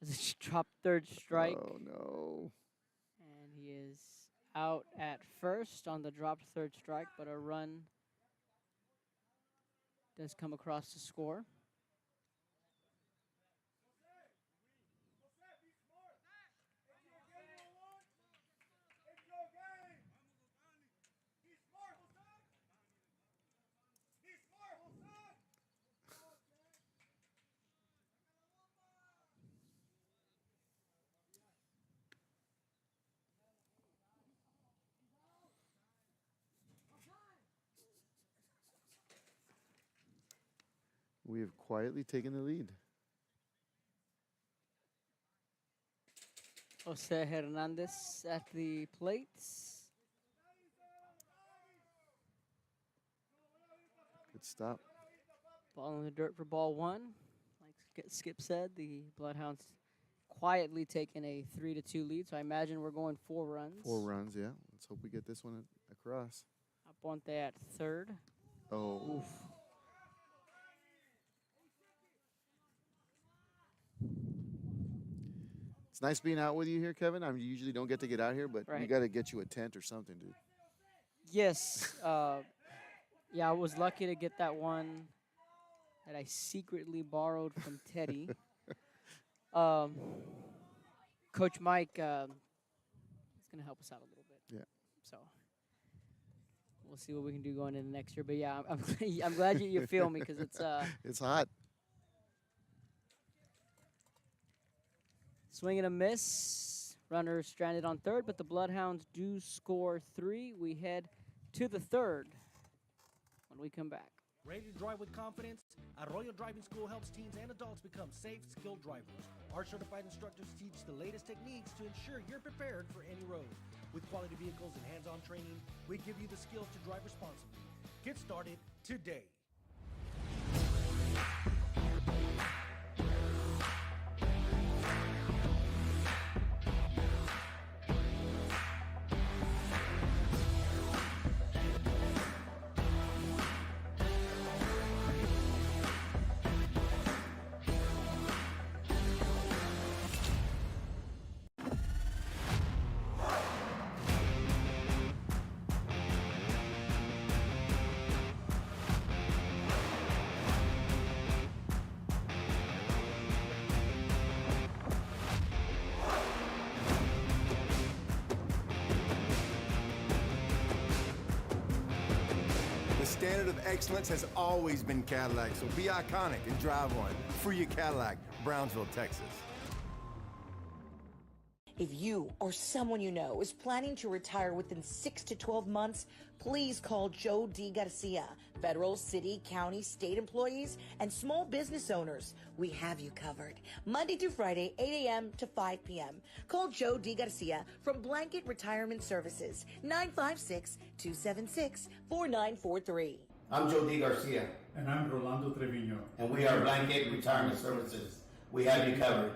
It's a drop third strike. Oh, no. And he is out at first on the dropped third strike, but a run does come across to score. We have quietly taken the lead. Jose Hernandez at the plates. Good stop. Ball in the dirt for ball one. Like Skip said, the Bloodhounds quietly taking a 3-2 lead. So I imagine we're going 4 runs. 4 runs, yeah. Let's hope we get this one across. Aponte at third. Oh. Oof. It's nice being out with you here, Kevin. I mean, you usually don't get to get out here, but we Right. got to get you a tent or something, dude. Yes. Yeah, I was lucky to get that one that I secretly borrowed from Teddy. Coach Mike is going to help us out a little bit. Yeah. So we'll see what we can do going into next year. But yeah, I'm glad you feel me because it's It's hot. swing and a miss. Runner stranded on third, but the Bloodhounds do score 3. We head to the third when we come back. Ready to drive with confidence? Arroyo Driving School helps teens and adults become safe, skilled drivers. Our certified instructors teach the latest techniques to ensure you're prepared for any road. With quality vehicles and hands-on training, we give you the skills to drive responsibly. Get started today. The standard of excellence has always been Cadillac, so be iconic and drive one. Free your Cadillac, Brownsville, Texas. If you or someone you know is planning to retire within 6 to 12 months, please call Joe D. Garcia. Federal, city, county, state employees, and small business owners, we have you covered. Monday through Friday, 8 a.m. to 5 p.m. Call Joe D. Garcia from Blanket Retirement Services, 956-276-4943. I'm Joe D. Garcia, And I'm Rolando Trevino. and we are Blanket Retirement Services. We have you covered.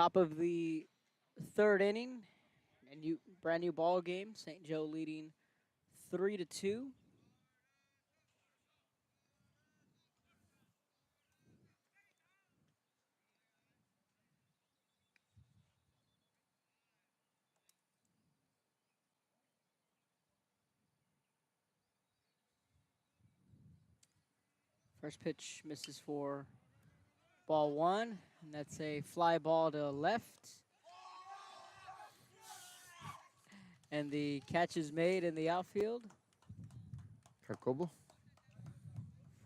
Top of the third inning, and brand new ball game. St. Joe leading 3-2. First pitch misses for ball one, and that's a fly ball to left. And the catch is made in the outfield. Jacobo?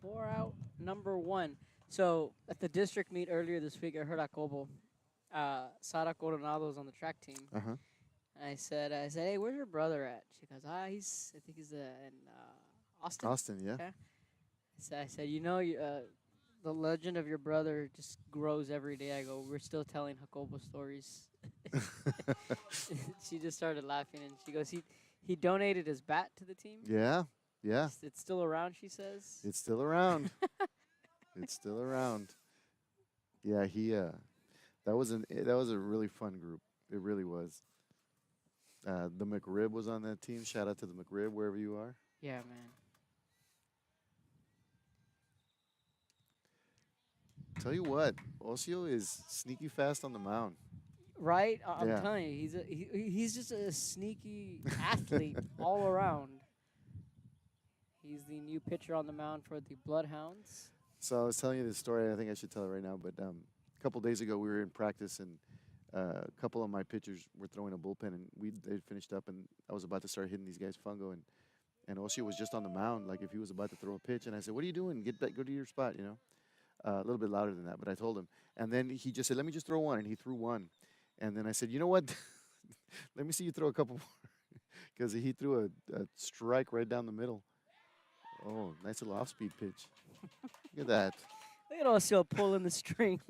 4 out, number 1. So at the district meet earlier this week, I heard Jacobo, Sara Coronado's on the track team. Uh-huh. And I said, hey, where's your brother at? She goes, I think he's in Austin. Austin, yeah. Okay. I said, the legend of your brother just grows every day. I go, we're still telling Jacobo stories. She just started laughing, and she goes, he donated his bat to the team. Yeah, yeah. It's still around, she says. It's still around. It's still around. Yeah, that was a really fun group. It really was. The McRib was on that team. Shout out to the McRib, wherever you are. Yeah, man. Tell you what, Ocio is sneaky fast on the mound. Right? I'm Yeah. telling you, he's just a sneaky athlete all around. He's the new pitcher on the mound for the Bloodhounds. So I was telling you this story. I think I should tell it right now. But a couple days ago, we were in practice, and a couple of my pitchers were throwing a bullpen, and they finished up, and I was about to start hitting these guys fungo, and Ocio was just on the mound, like if he was about to throw a pitch. And I said, "What are you doing? Get back, go to your spot," A little bit louder than that, but I told him. And then he just said, "Let me just throw one," and he threw one. And then I said, "You know what? Let me see you throw a couple more," because he threw a strike right down the middle. Oh, nice little off-speed pitch. Look at that. Look at Osio pulling the string.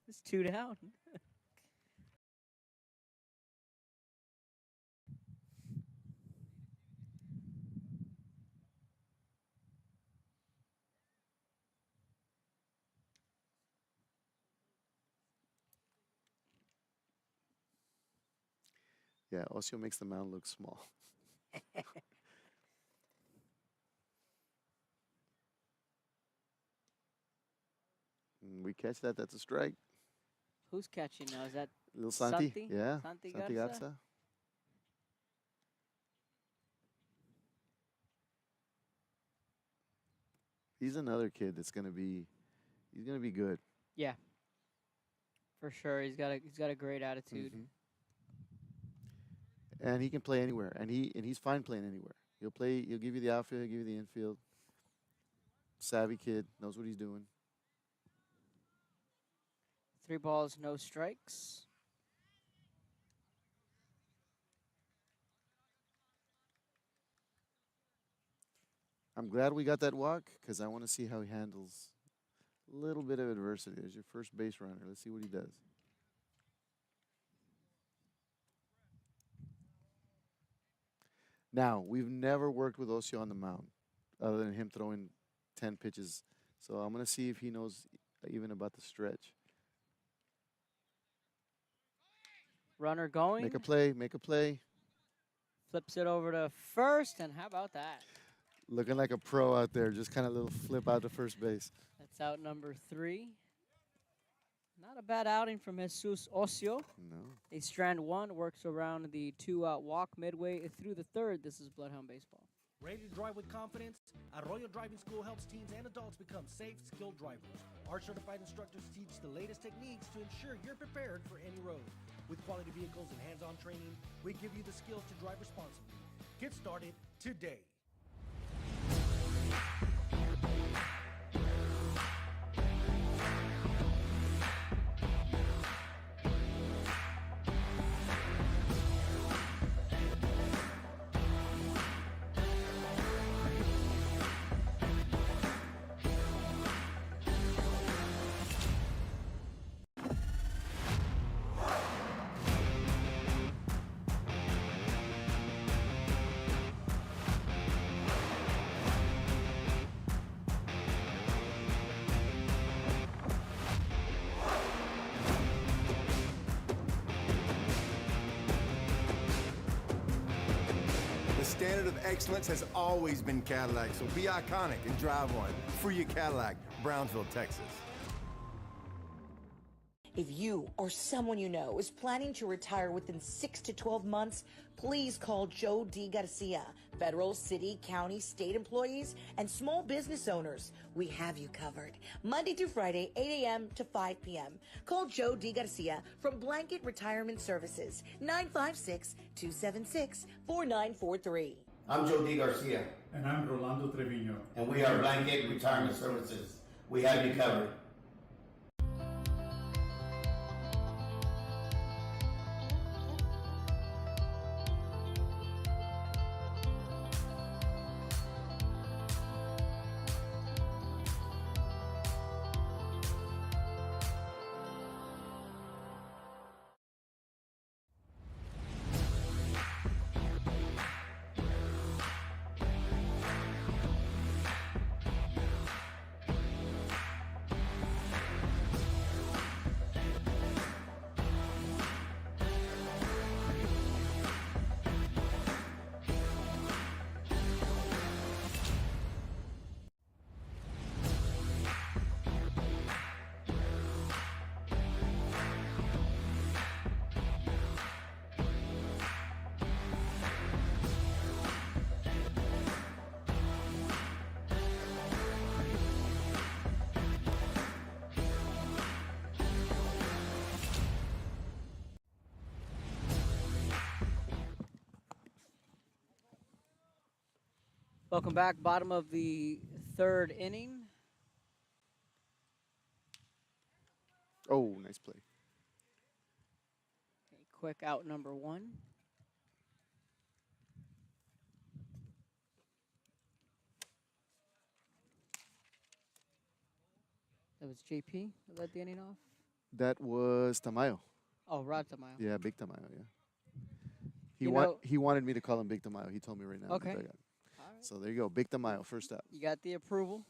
It's 2 down. Yeah, Ocio makes the mound look small. We catch that. That's a strike. Who's catching now? Is that Little Santi. Santi? Yeah. Santi Santi Garza? Garza. He's another kid that's gonna be good. Yeah. For sure. He's got a great attitude. Mhm. And he can play anywhere, and he's fine playing anywhere. He'll give you the outfield, he'll give you the infield. Savvy kid, knows what he's doing. 3 balls, no strikes. I'm glad we got that walk because I want to see how he handles a little bit of adversity. There's your first base runner. Let's see what he does. Now, we've never worked with Ocio on the mound other than him throwing 10 pitches. So I'm going to see if he knows even about the stretch. Runner going. Make a play, make a play. Flips it over to first, and how about that? Looking like a pro out there, just kind of little flip out to first base. That's out number 3. Not a bad outing from Jesus Ocio. No. A strand 1 works around the 2-out walk midway through the third. This is Bloodhound Baseball. Ready to drive with confidence? Arroyo Driving School helps teens and adults become safe, skilled drivers. Our certified instructors teach the latest techniques to ensure you're prepared for any road. With quality vehicles and hands-on training, we give you the skills to drive responsibly. Get started today. standard of excellence has always been Cadillac, so be iconic and drive one. Free your Cadillac, Brownsville, Texas. If you or someone you know is planning to retire within 6 to 12 months, please call Joe D. Garcia. Federal, city, county, state employees, and small business owners, we have you covered. Monday through Friday, 8 a.m. to 5 p.m. Call Joe D. Garcia from Blanket Retirement Services, 956-276-4943. I'm Joe D. Garcia, And I'm Rolando Trevino. and we are Blanket Retirement Services. We have you covered. Welcome back. Bottom of the third inning. Oh, nice play. A quick out number one. That was JP that led the inning off. That was Tamayo. Oh, Rod Tamayo. Yeah, Big Tamayo, yeah. You know- He wanted me to call him Big Tamayo. He told me right now. Okay. in the dugout. All right. So there you go. Big Tamayo, first out. You got the approval.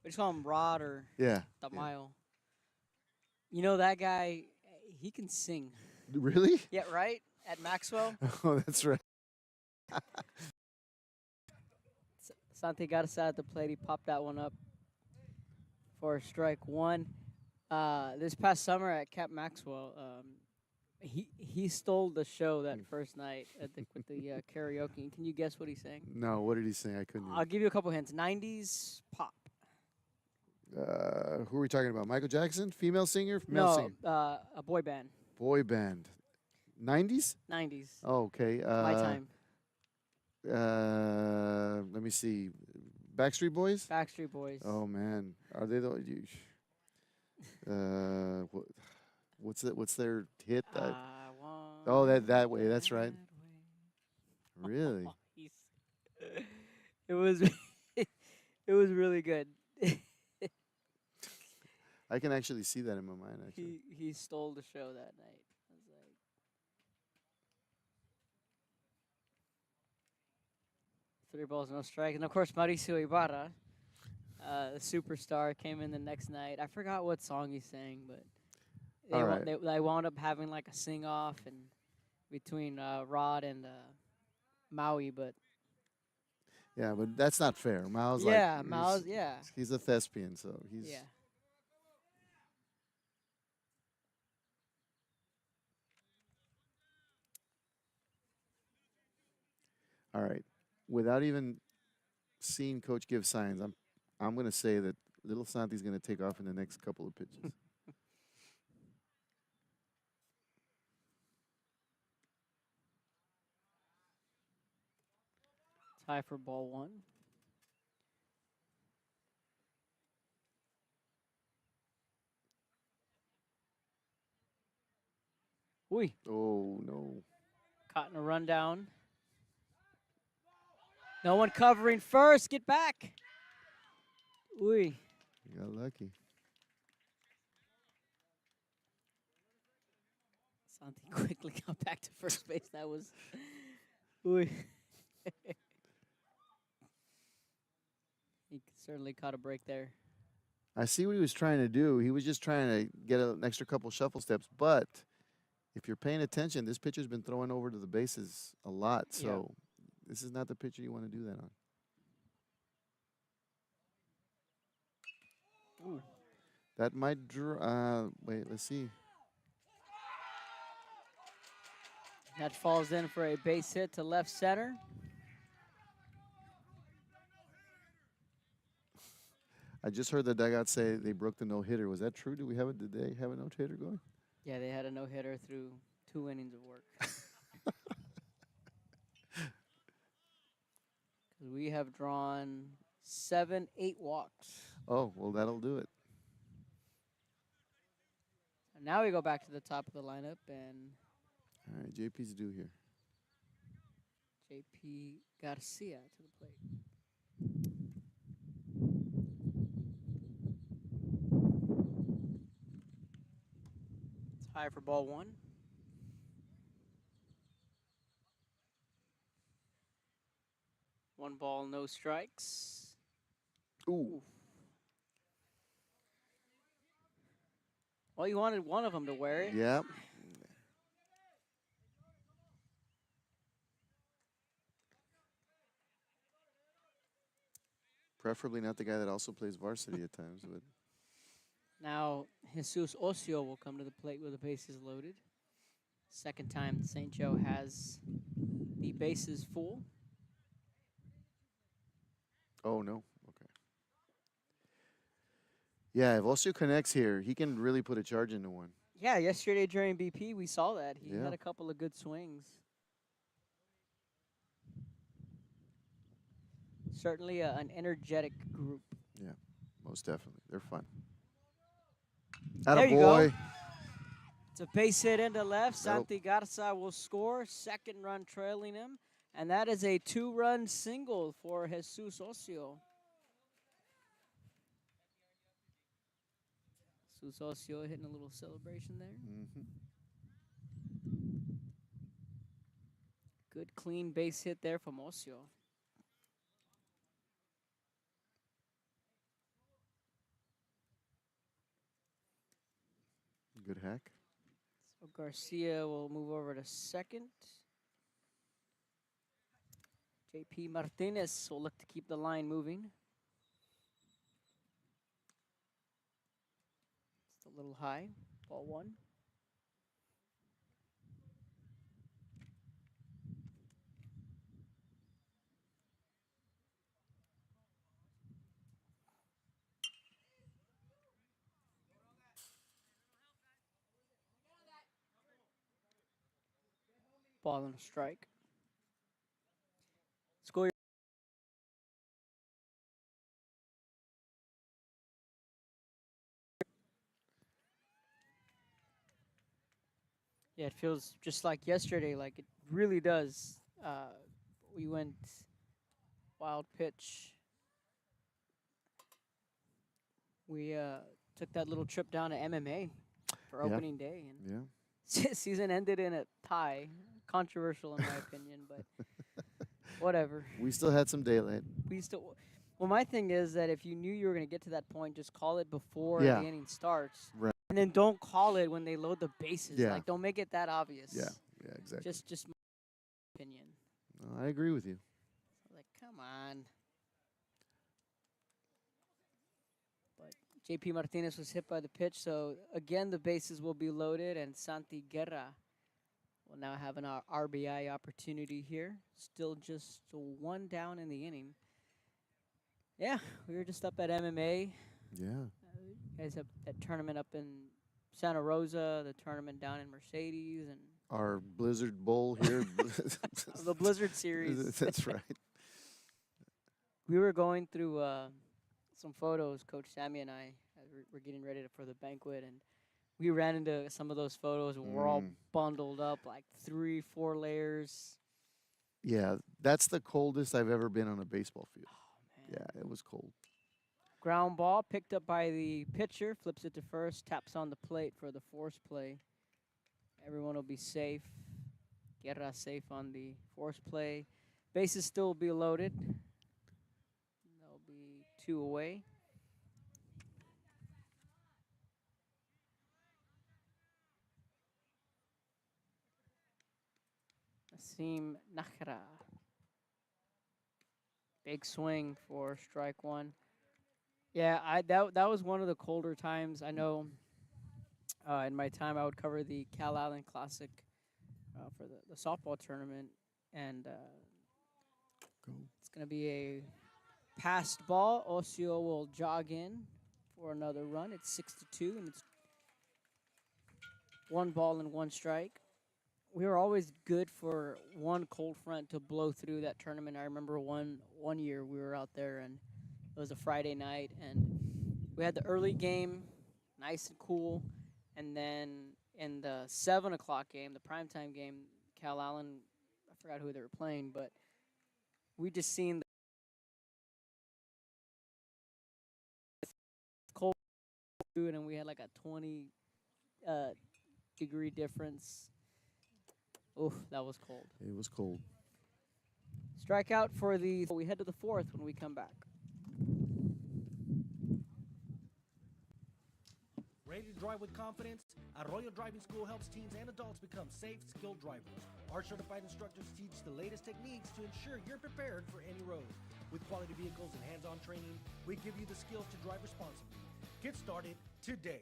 We just call him Rod or Yeah. Tamayo. You know that guy, he can sing. Really? Yeah, right? At Maxwell. Oh, that's right. Santi got us out at the plate. He popped that one up for strike one. This past summer at Cap Maxwell, he stole the show that first night at with the karaoke. Can you guess what he sang? No, what did he say? I couldn't. I'll give you a couple hints. 90s pop. Who are we talking about? Michael Jackson? Female singer? Male singer? A boy band. Boy band. 90s? 90s. Oh, okay. My time. Let me see. Backstreet Boys? Backstreet Boys. Oh man, are they the? What's their hit? Oh, that way. That's right. Really? It was it was really good. I can actually see that in my mind. Actually, He stole the show that night. I was like, 3 balls, no strike, and of course Mauricio Ibarra, the superstar, came in the next night. I forgot what song he sang, but they wound up having like a sing off and between Rod and Maui, but yeah, but that's not fair. Miles, Miles, yeah, he's a thespian, so he's yeah. all right. Without even seeing Coach give signs, I'm going to say that little Santi's going to take off in the next couple of pitches. Tie for ball one. Ooh, Oh no. caught in a rundown. No one covering first. Get back. Ooh. You got lucky. Santi quickly got back to first base. That was. Ooh. He certainly caught a break there. I see what he was trying to do. He was just trying to get an extra couple shuffle steps. But if you're paying attention, this pitcher's been throwing over to the bases a lot. So This is not the pitcher you want to do that on. Ooh. That might wait, let's see. That falls in for a base hit to left center. I just heard the dugout say they broke the no-hitter. Was that true? Did they have a no-hitter going? Yeah, they had a no-hitter through 2 innings of work. We have drawn 7, 8 walks. Oh, well, that'll do it. And now we go back to the top of the lineup, and All right, JP's due here. JP Garcia to the plate. It's high for ball 1. One ball, no strikes. Ooh. Well, you wanted one of them to wear it. Yep. Preferably not the guy that also plays varsity at times, but Now, Jesus Ocio will come to the plate with the bases loaded. Second time St. Joe has the bases full. oh no. Okay. Yeah, if Ocio connects here, he can really put a charge into one. Yeah, yesterday during BP, we saw that. He Yeah. had a couple of good swings. Certainly an energetic group. Yeah, most definitely. They're fun. There you go. Attaboy. It's a base hit into left. That'll- Santi Garza will score. Second run trailing him. And that is a 2-run single for Jesus Ocio. Jesus Ocio hitting a little celebration there. Mhm. Good clean base hit there from Ocio. Good hack. So Garcia will move over to second. JP Martinez will look to keep the line moving. It's a little high. Ball 1. Ball and a strike. Score. Yeah, it feels just like yesterday, like it really does. We went wild pitch. We took that little trip down to MMA for Yeah. opening day, and Yeah. season ended in a tie. Controversial in my opinion, but whatever. We still had some daylight. We still. Well, my thing is that if you knew you were going to get to that point, just call it before Yeah. the inning starts, Right. and then don't call it when they load the bases. Yeah. Like, don't make it that obvious. Yeah. Yeah, exactly. Just my opinion. No, I agree with you. Like, come on. But JP Martinez was hit by the pitch, so again the bases will be loaded, and Santi Guerra will now have an RBI opportunity here. Still just 1 down in the inning. Yeah, we were just up at MMA. Yeah. You guys have that tournament up in Santa Rosa, the tournament down in Mercedes, and Our Blizzard Bowl here. the Blizzard Series. That's right. We were going through some photos, Coach Sammy and I, as we're getting ready for the banquet, and we ran into some of those photos. And we're all bundled up, like 3, 4 layers. Yeah, that's the coldest I've ever been on a baseball field. Oh, man. Yeah, it was cold. Ground ball picked up by the pitcher, flips it to first, taps on the plate for the force play. Everyone will be safe. Guerra safe on the force play. Bases still be loaded. There'll be 2 away. Nasim Nakhra Big swing for strike one. Yeah, that was one of the colder times. I know in my time I would cover the Cal Allen Classic for the softball tournament, and Go. it's going to be a passed ball. Osio will jog in for another run. It's 6-2, and it's 1 ball and 1 strike. We were always good for one cold front to blow through that tournament. I remember one year we were out there, and it was a Friday night, and we had the early game, nice and cool, and then in the 7 o'clock game, the primetime game, Cal Allen, I forgot who they were playing, but we just seen the cold food, and we had like a 20 degree difference. Oof, that was cold. It was cold. Strikeout for the. We head to the fourth when we come back. Ready to drive with confidence? Arroyo Driving School helps teens and adults become safe, skilled drivers. Our certified instructors teach the latest techniques to ensure you're prepared for any road. With quality vehicles and hands-on training, we give you the skills to drive responsibly. Get started today.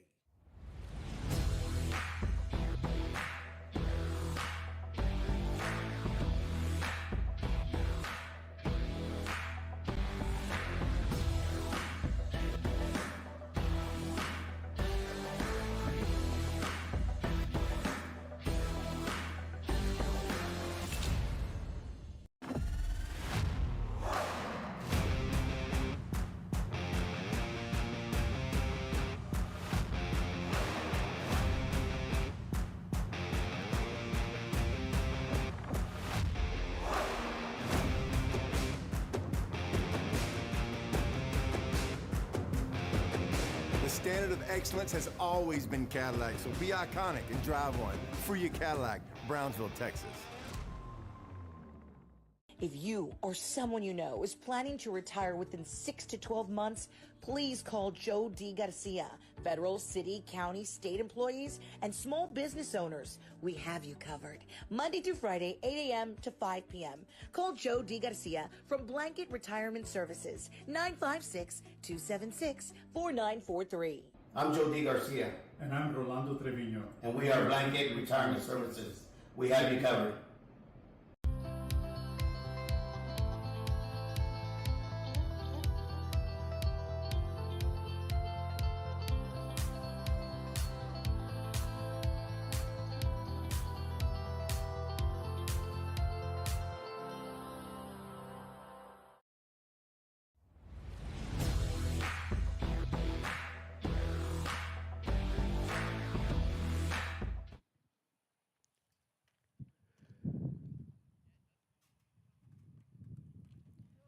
The standard of excellence has always been Cadillac, so be iconic and drive one. Free your Cadillac, Brownsville, Texas. If you or someone you know is planning to retire within 6 to 12 months, please call Joe D. Garcia. Federal, city, county, state employees, and small business owners, we have you covered. Monday through Friday, 8 a.m. to 5 p.m. Call Joe D. Garcia from Blanket Retirement Services, 956-276-4943. I'm Joe D. Garcia, And I'm Rolando Trevino. and we are Blanket Retirement Services. We have you covered.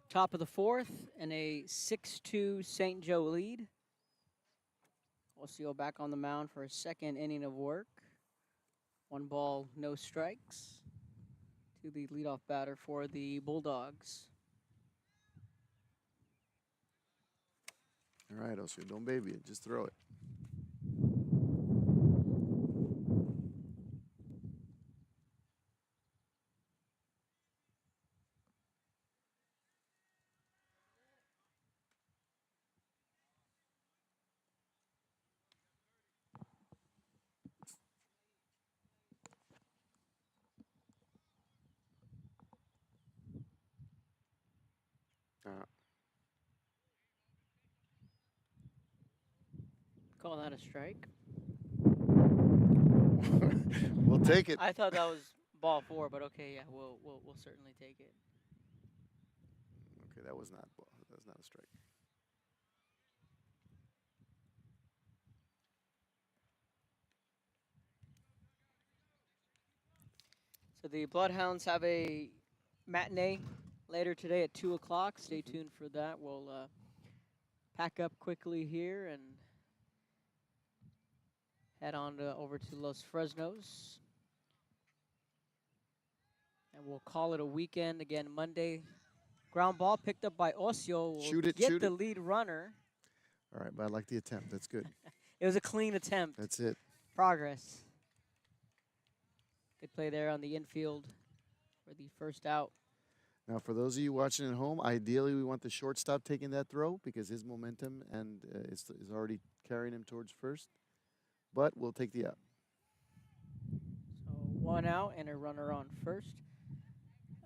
Top of the fourth and a 6-2 St. Joe lead. Osio back on the mound for a second inning of work. 1 ball, no strikes to the leadoff batter for the Bulldogs. All right, Osio, don't baby it. Just throw it. Call that a strike. We'll take it. I thought that was ball 4, but okay, yeah, we'll certainly take it. Okay, that was not a strike. So the Bloodhounds have a matinee later today at 2 o'clock. Stay tuned for that. We'll pack up quickly here and head on over to Los Fresnos. And we'll call it a weekend again Monday. Ground ball picked up by Osio. Will Shoot it, get shoot the it. lead runner. All right, but I like the attempt. That's good. It was a clean attempt. That's it. Progress. Good play there on the infield for the first out. Now, for those of you watching at home, ideally we want the shortstop taking that throw because his momentum and is already carrying him towards first. But we'll take the out. So 1 out and a runner on first.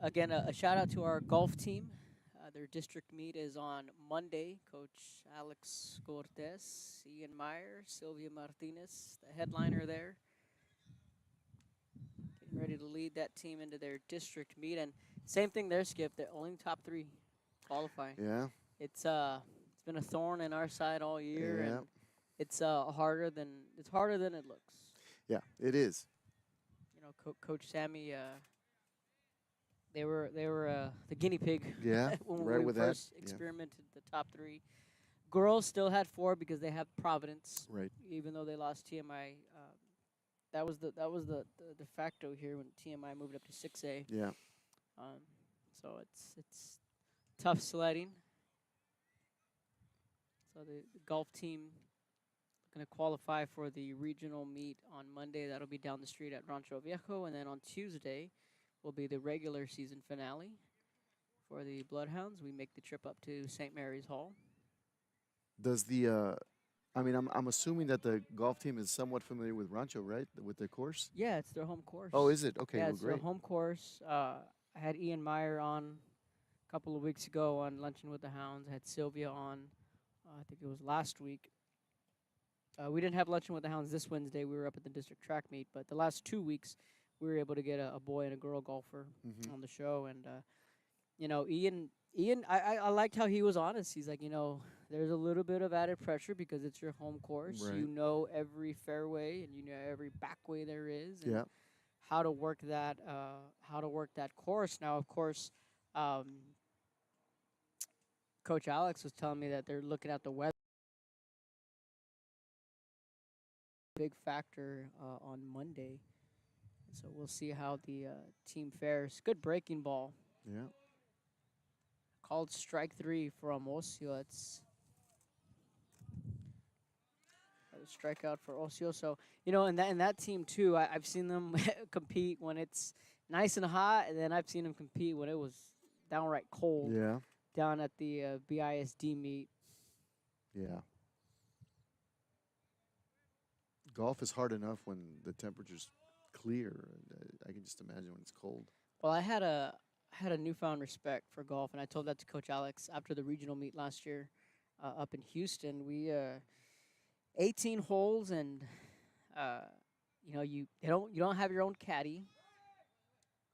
Again, a shout out to our golf team. Their district meet is on Monday. Coach Alex Cortez, Ian Meyer, Sylvia Martinez, the headliner there. Getting ready to lead that team into their district meet. And same thing there, Skip. The only top 3 qualify. Yeah. It's been a thorn in our side all year, Yeah. and it's harder than it looks. Yeah, it is. You know, Coach Sammy. They were the guinea pig. Yeah, when right we with that. first Yeah. experimented the top 3. Girls still had 4 because they have Providence. Right. Even though they lost TMI, that was the de facto here when TMI moved up to 6A. Yeah. So it's tough sledding. So the golf team going to qualify for the regional meet on Monday. That'll be down the street at Rancho Viejo, and then on Tuesday will be the regular season finale for the Bloodhounds. We make the trip up to St. Mary's Hall. Does the I'm assuming that the golf team is somewhat familiar with Rancho, right? With the course? Yeah, it's their home course. Oh, is it? Okay, Yeah, well, it's great. their home course. I had Ian Meyer on a couple of weeks ago on Luncheon with the Hounds. I had Sylvia on, I think it was last week. We didn't have Luncheon with the Hounds this Wednesday. We were up at the district track meet. But the last 2 weeks, we were able to get a boy and a girl golfer on the show. And, you know, Ian, I liked how he was honest. He's like, you know, there's a little bit of added pressure because it's your home course. Right. You know every fairway and you know every back way there is. And Yeah. how to work that course. Now, of course, Coach Alex was telling me that they're looking at the weather. Big factor on Monday. So we'll see how the team fares. Good breaking ball. Yeah. Called strike 3 from Ocio. It's a strikeout for Ocio. So, you know, in that team, too, I've seen them compete when it's nice and hot, and then I've seen them compete when it was downright cold Yeah. down at the BISD meet. Yeah. Golf is hard enough when the temperature's clear. I can just imagine when it's cold. Well, I had a newfound respect for golf, and I told that to Coach Alex after the regional meet last year up in Houston. We 18 holes, and you know you don't have your own caddy.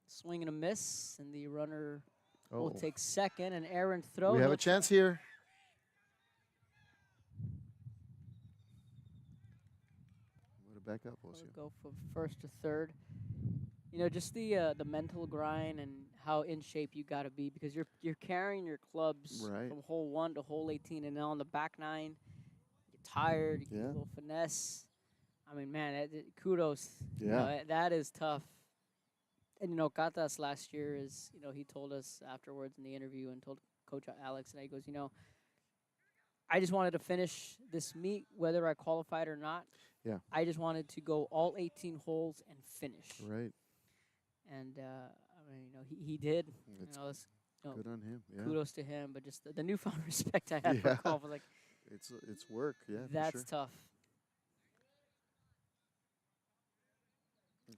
Swing and a miss, and the runner will take second. An errant throw. We have a chance here. Back up, Ocio. Go from first to third. You know, just the mental grind and how in shape you got to be because you're carrying your clubs Right. from hole 1 to hole 18, and then on the back 9, you're tired. You get Yeah. a little finesse. I mean, man, kudos. You Yeah. know, that is tough. And you know, Katas last year is, you know, he told us afterwards in the interview and told Coach Alex, and he goes, you know, I just wanted to finish this meet whether I qualified or not. Yeah. I just wanted to go all 18 holes and finish. Right. And I mean, you know, he did. It's You know, good on him. Yeah. kudos to him. But just the newfound respect I have Yeah. for golf, like It's work. Yeah. for that's sure. tough.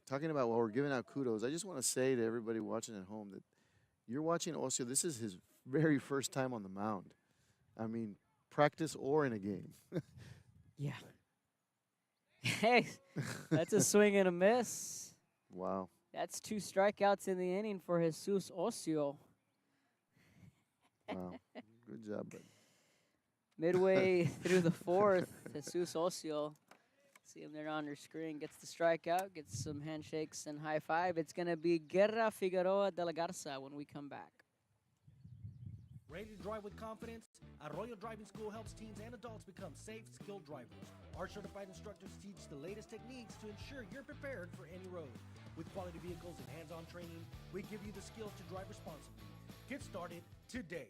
Talking about while we're giving out kudos, I just want to say to everybody watching at home that you're watching Ocio. This is his very first time on the mound. I mean, practice or in a game. Yeah. Hey, that's a swing and a miss. Wow. That's 2 strikeouts in the inning for Jesus Ocio. Wow. Good job, bud. Midway through the 4th, Jesus Ocio, see him there on your screen, gets the strikeout, gets some handshakes and high five. It's going to be Guerra Figueroa de la Garza when we come back. Ready to drive with confidence? Arroyo Driving School helps teens and adults become safe, skilled drivers. Our certified instructors teach the latest techniques to ensure you're prepared for any road. With quality vehicles and hands-on training, we give you the skills to drive responsibly. Get started today.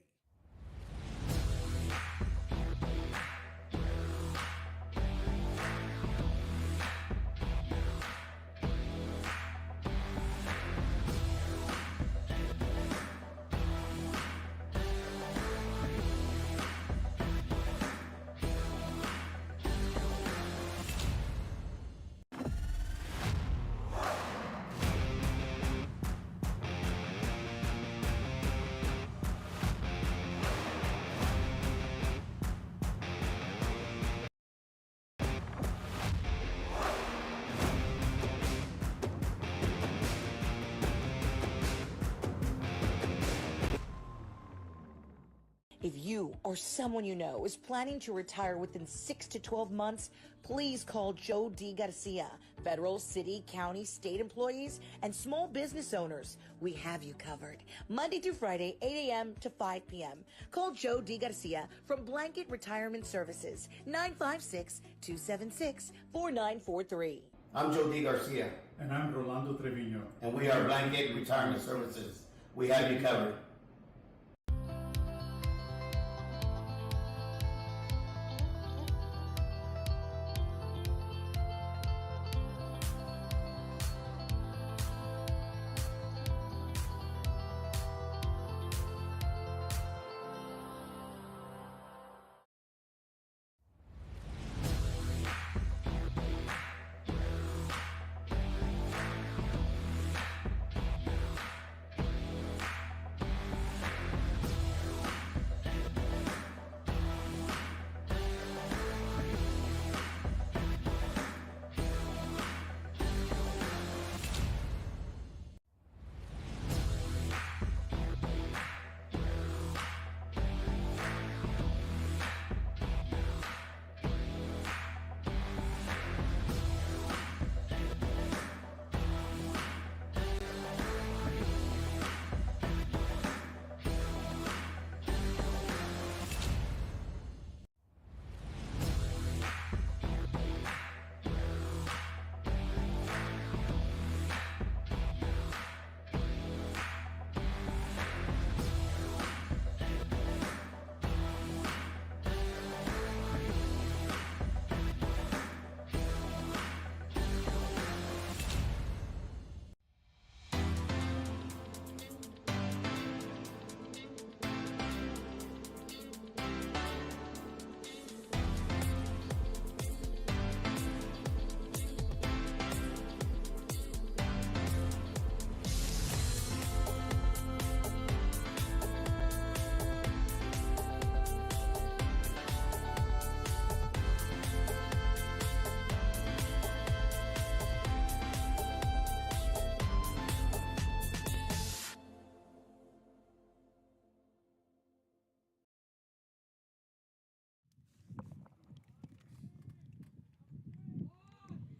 If you or someone you know is planning to retire within 6 to 12 months, please call Joe D. Garcia. Federal, city, county, state employees, and small business owners, we have you covered. Monday through Friday, 8 a.m. to 5 p.m. Call Joe D. Garcia from Blanket Retirement Services, 956-276-4943. I'm Joe D. Garcia, And I'm Rolando Trevino. and we are Blanket Retirement Services. We have you covered.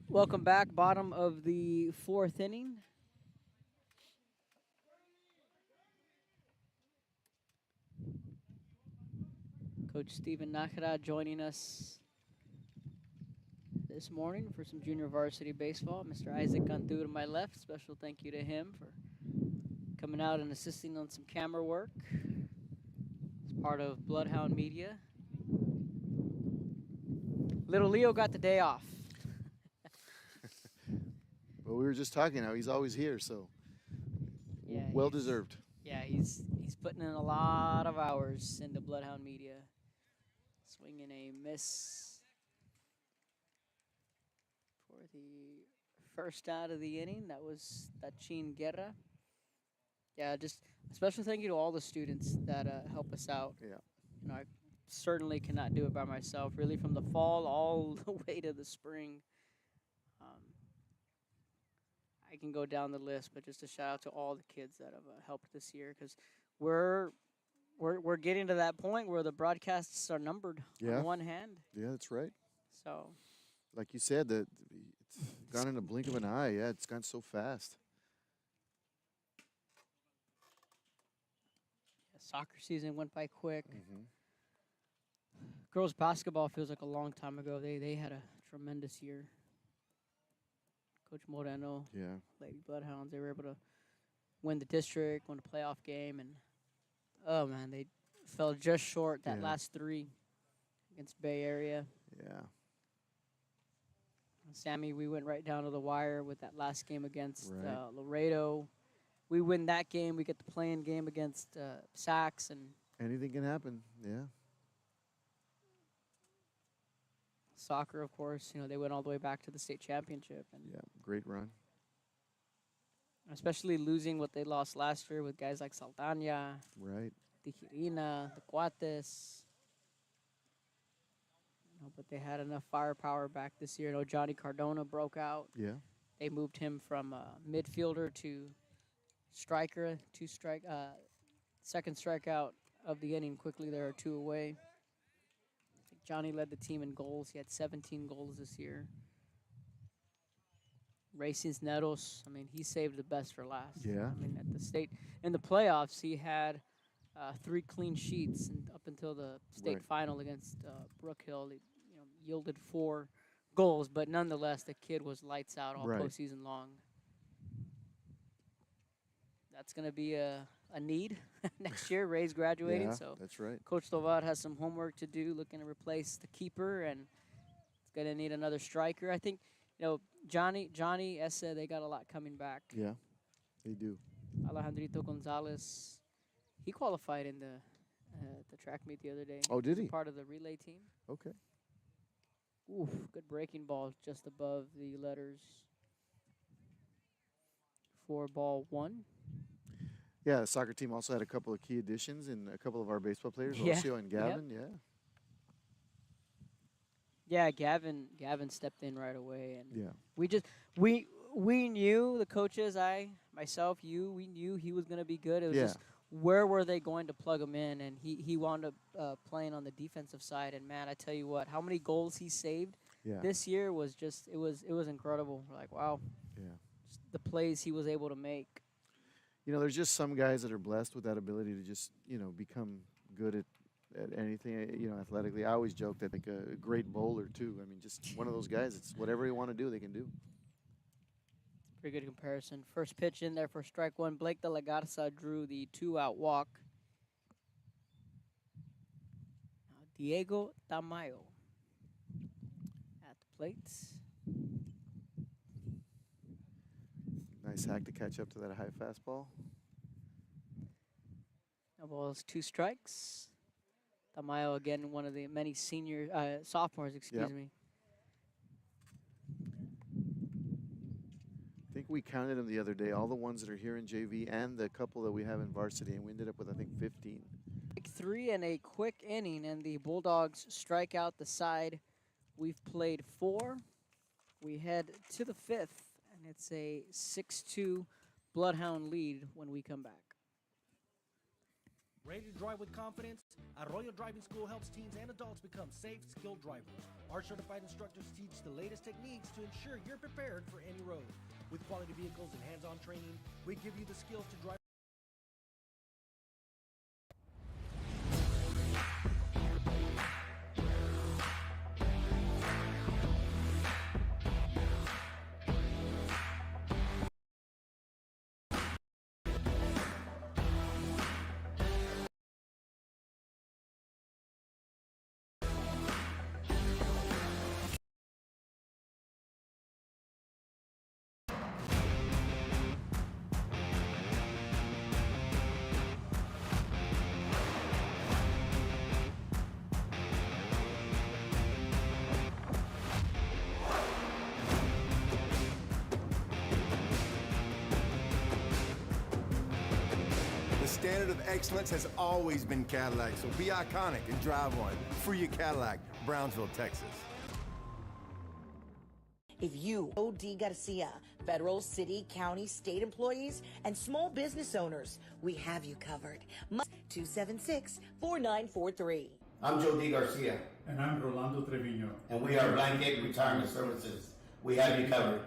Welcome back. Bottom of the fourth inning. Coach Steven Nakara joining us this morning for some junior varsity baseball. Mr. Isaac Cantu to my left. Special thank you to him for coming out and assisting on some camera work. As part of Bloodhound Media. Little Leo got the day off. Well, we were just talking how he's always here, so Yeah, well he's- deserved. Yeah, he's putting in a lot of hours into Bloodhound Media. Swinging a miss for the first out of the inning. That was Tachin Guerra. Yeah, just a special thank you to all the students that help us out. Yeah. You know, I certainly cannot do it by myself. Really, from the fall all the way to the spring. I can go down the list, but just a shout out to all the kids that have helped this year, because we're getting to that point where the broadcasts are numbered Yeah. on one hand. Yeah, that's right. So Like you said, that it's gone in a blink of an eye. Yeah, it's gone so fast. yeah, soccer season went by quick. Mm-hmm. Girls basketball feels like a long time ago. They had a tremendous year. Coach Moreno, Yeah. Lady Bloodhounds, they were able to win the district, win a playoff game, and oh man, they fell just short that Yeah. last three against Bay Area. Yeah. Sammy, we went right down to the wire with that last game against Right. Laredo. We win that game, we get the play-in game against Sacs, and Anything can happen. Yeah. soccer, of course. You know, they went all the way back to the state championship, and Yeah. Great run. especially losing what they lost last year with guys like Saldana, Right. Tijirina, the Cuates. You know, but they had enough firepower back this year. You know, Johnny Cardona broke out. Yeah. They moved him from midfielder to striker, second strikeout of the inning. Quickly, there are 2 away. Johnny led the team in goals. He had 17 goals this year. Racing's Neros, I mean, he saved the best for last. Yeah. I mean, at the state, in the playoffs, he had 3 clean sheets, and up until the state Right. final against Brook Hill, he yielded 4 goals, but nonetheless, the kid was lights out all Right. postseason long. That's going to be a need next year. Ray's graduating, Yeah, so that's right. Coach Lovad has some homework to do, looking to replace the keeper, and it's going to need another striker. I think, Johnny, Essa, they got a lot coming back. Yeah, they do. Alejandrito Gonzalez, he qualified in the track meet the other day. Oh, did He's he? part of the relay team. Okay. Oof, good breaking ball just above the letters for ball 1. Yeah, the soccer team also had a couple of key additions and a couple of our baseball players, Yeah, Ocio and yep. Gavin. Yeah. Yeah, Gavin stepped in right away, and Yeah. we knew, the coaches, myself, we knew he was going to be good. It was Yeah. just where were they going to plug him in, and he wound up playing on the defensive side. And man, I tell you what, how many goals he saved Yeah. this year was just it was incredible. Like, wow, Yeah. just the plays he was able to make. There's just some guys that are blessed with that ability to just, become good at anything, athletically. I always joke that like a great bowler too. I mean, just one of those guys. It's whatever you want to do, they can do. Pretty good comparison. First pitch in there for strike 1. Blake de la Garza drew the 2-out walk. Now Diego Tamayo at the plate. Nice hack to catch up to that high fastball. No balls, 2 strikes. Tamayo again, one of the many sophomores, excuse me. I think we counted them the other day, all the ones that are here in JV and the couple that we have in varsity, and we ended up with, I think, 15. 3 and a quick inning, and the Bulldogs strike out the side. We've played 4. We head to the 5th, and it's a 6-2 Bloodhound lead when we come back. Ready to drive with confidence? Arroyo Driving School helps teens and adults become safe, skilled drivers. Our certified instructors teach the latest techniques to ensure you're prepared for any road. With quality vehicles and hands-on training, we give you the skills to drive. The standard of excellence has always been Cadillac, so be iconic and drive one. Free your Cadillac, Brownsville, Texas. If you, O.D. Garcia, federal, city, county, state employees, and small business owners, we have you covered. 276-4943. I'm Joe D. Garcia, And I'm Rolando Trevino. and we are Blanket Retirement Services. We have you covered.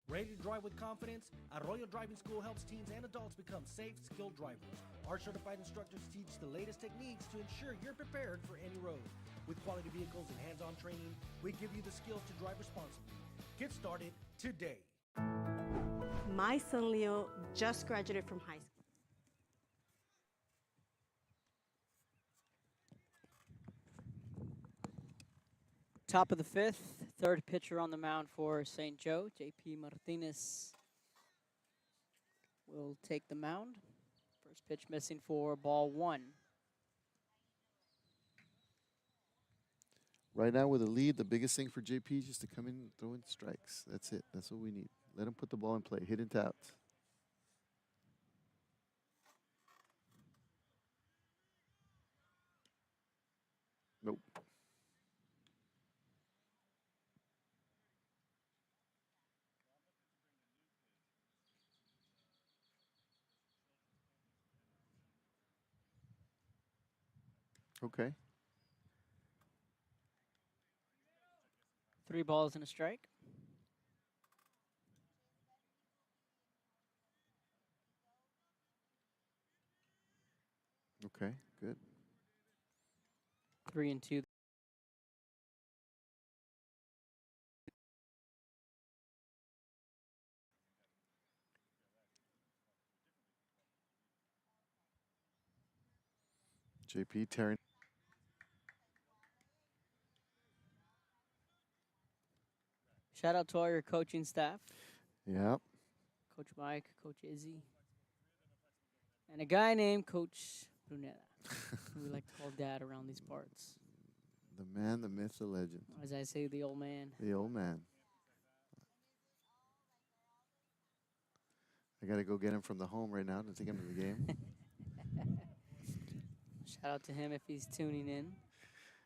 Ready to drive with confidence? Arroyo Driving School helps teens and adults become safe, skilled drivers. Our certified instructors teach the latest techniques to ensure you're prepared for any road. With quality vehicles and hands-on training, we give you the skills to drive responsibly. Get started today. My son Leo just graduated from high school. Top of the fifth, third pitcher on the mound for St. Joe, J.P. Martinez will take the mound. First pitch missing for ball one. Right now with a lead, the biggest thing for JP is just to come in and throw in strikes. That's it. That's what we need. Let him put the ball in play. Hit into outs. Nope. Okay. 3 balls and a strike. Okay. Good. 3-2. JP tearing. Shout out to all your coaching staff. Yep. Coach Mike, Coach Izzy, and a guy named Coach Brunetta, who we like to call Dad around these parts. The man, the myth, the legend. As I say, the old man. The old man. I got to go get him from the home right now to take him to the game. Shout out to him if he's tuning in.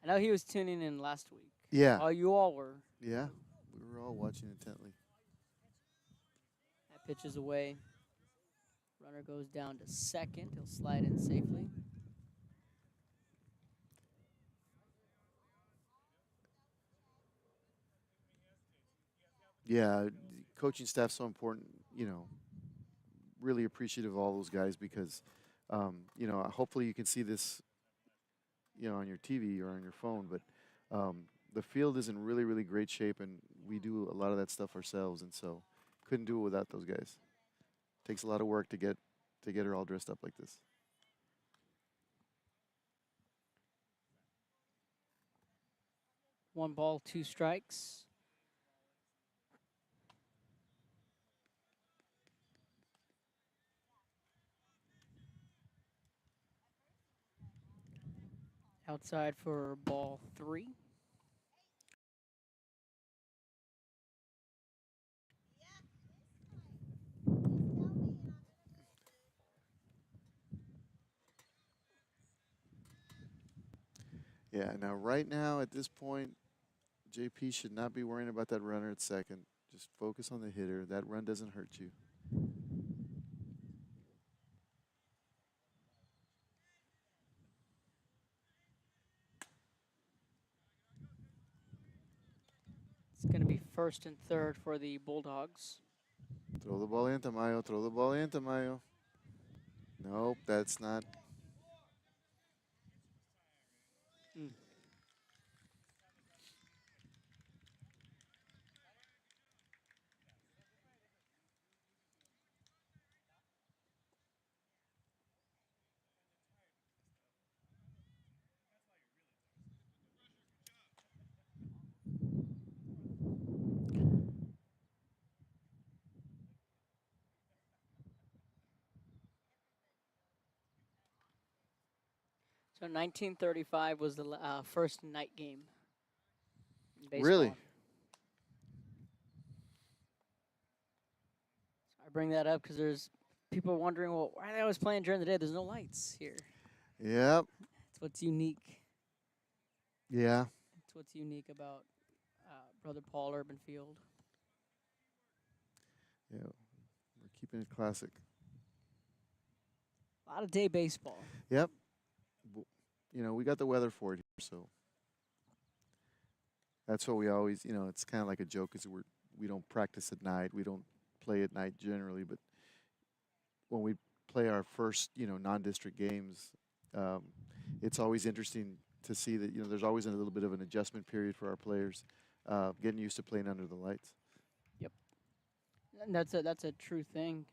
I know he was tuning in last week. Yeah. Oh, you all were. Yeah. We were all watching intently. That pitch is away. Runner goes down to second. He'll slide in safely. Yeah, coaching staff's so important. You know, really appreciative of all those guys because, you know, hopefully you can see this, you know, on your TV or on your phone. But the field is in really, really great shape, and we do a lot of that stuff ourselves, and so couldn't do it without those guys. Takes a lot of work to get her all dressed up like this. One ball, 2 strikes. Outside for ball 3. Yeah, now right now at this point, JP should not be worrying about that runner at second. Just focus on the hitter. That run doesn't hurt you. It's going to be first and third for the Bulldogs. Throw the ball in, Tamayo. Throw the ball in, Tamayo. Nope, that's not. So 1935 was the first night game in baseball. Really? I bring that up because there's people wondering, well, why are they always playing during the day? There's no lights here. Yep. It's what's unique. Yeah. It's what's unique about Brother Paul Urban Field. Yeah. We're keeping it classic. A lot of day baseball. Yep. You know, we got the weather for it here, so that's what we always, you know, it's kind of like a joke is we don't practice at night. We don't play at night generally, but when we play our first, non-district games, it's always interesting to see that, there's always a little bit of an adjustment period for our players, getting used to playing under the lights. Yep. And that's a true thing,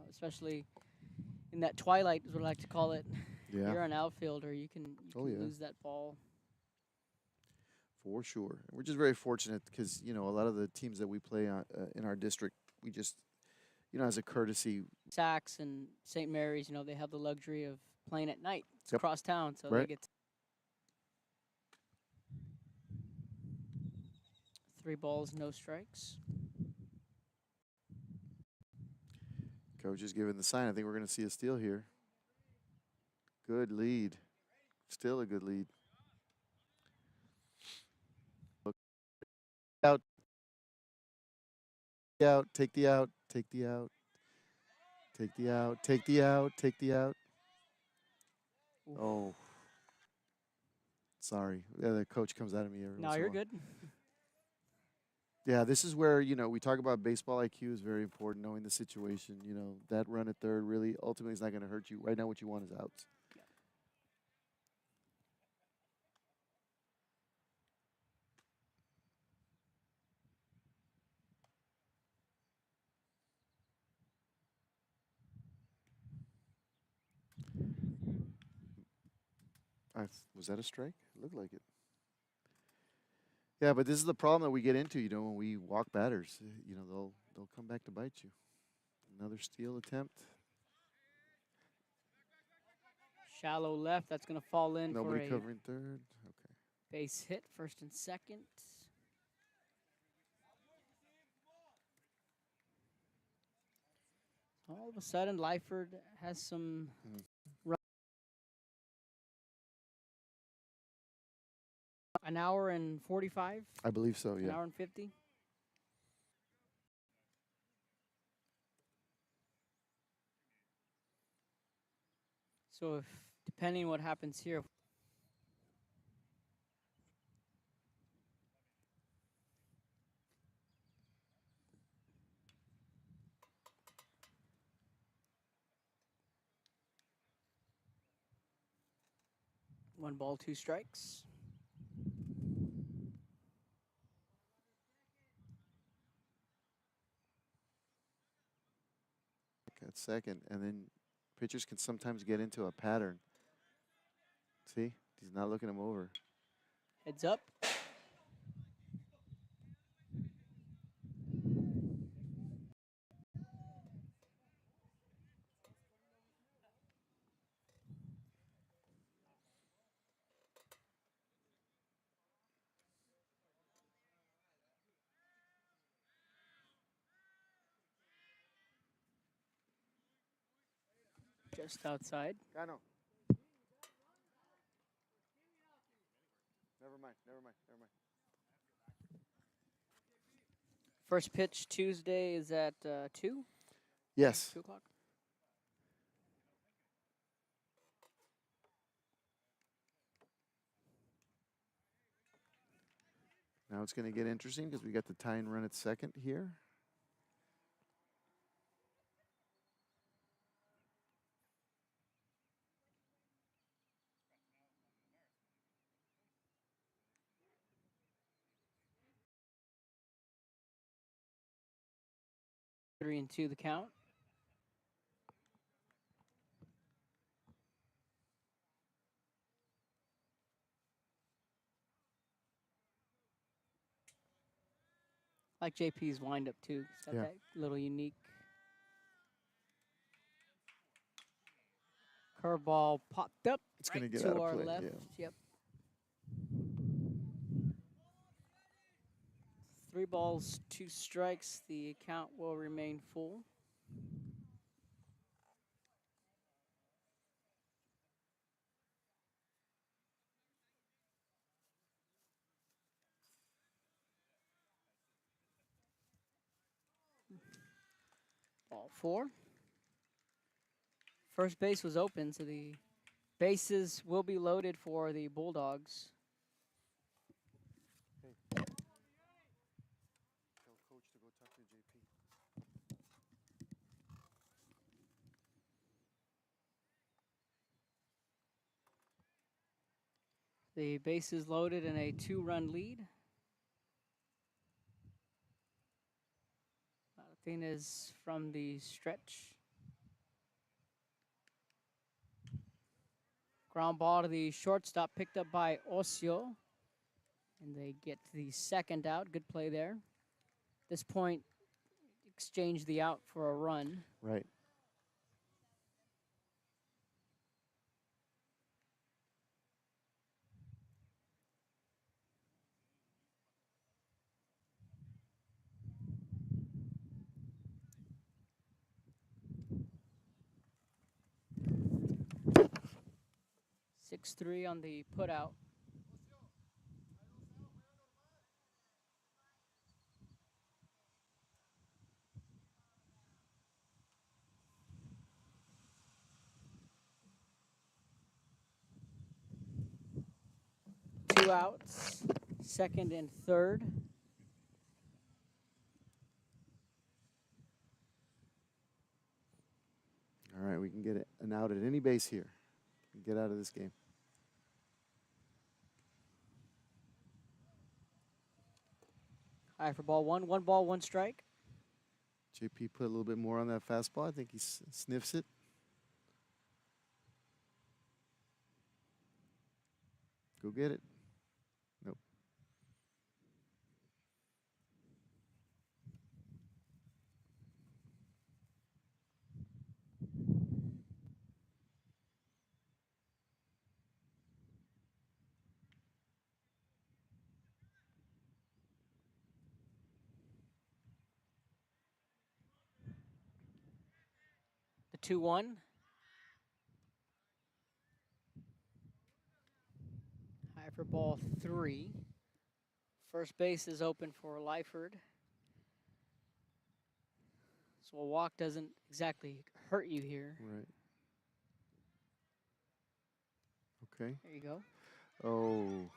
especially in that twilight is what I like to call it. Yeah. You're an outfielder. You can Yeah. lose that ball. For sure. And we're just very fortunate because, a lot of the teams that we play on, in our district, we just, as a courtesy. Saks and St. Mary's, they have the luxury of playing at night. It's Yep. across town, so Right. they get 3 balls, no strikes. Coach is giving the sign. I think we're going to see a steal here. Good lead. Still a good lead. Out. Take the out. Take the out. Take the out. Take the out. Take the out. Oof. Oh. Sorry. Yeah, the coach comes out of me every No, once in a you're while. good. Yeah, this is where, we talk about baseball IQ is very important, knowing the situation. That run at third really ultimately is not going to hurt you. Right now, what you want is outs. Yeah. Was that a strike? It looked like it. Yeah, but this is the problem that we get into, when we walk batters. They'll come back to bite you. Another steal attempt. Shallow left. That's going to fall in Nobody for a covering third. Okay. base hit, first and second. All of a sudden, Lyford has some run. An hour and 45? I believe so, An yeah. hour and 50? So if, depending what happens here, one ball, 2 strikes. At second, and then pitchers can sometimes get into a pattern. See? He's not looking him over. Heads up. Just outside. I know. Never mind. First pitch Tuesday is at 2? Yes. 2 o'clock. Now it's going to get interesting because we got the tying run at second here. Three and 2 the count. Like JP's windup too. It's got Yeah. that little unique curveball popped up. It's right going to get to out of our play. left. Yeah. Yep. 3 balls, 2 strikes. The count will remain full. Ball 4. First base was open, so the bases will be loaded for the Bulldogs. Tell coach to go talk to JP. The base is loaded in a 2-run lead. Martinez from the stretch. Ground ball to the shortstop, picked up by Ocio. And they get the second out. Good play there. At this point, exchange the out for a run. Right. Six 3 on the putout. Two outs, second and third. All right, we can get an out at any base here. Get out of this game. High for ball one. 1 ball, 1 strike. JP put a little bit more on that fastball. I think he sniffs it. Go get it. Nope. The 2-1. High for ball 3. First base is open for Lyford. So a walk doesn't exactly hurt you here. Right. Okay. There you go. Oh.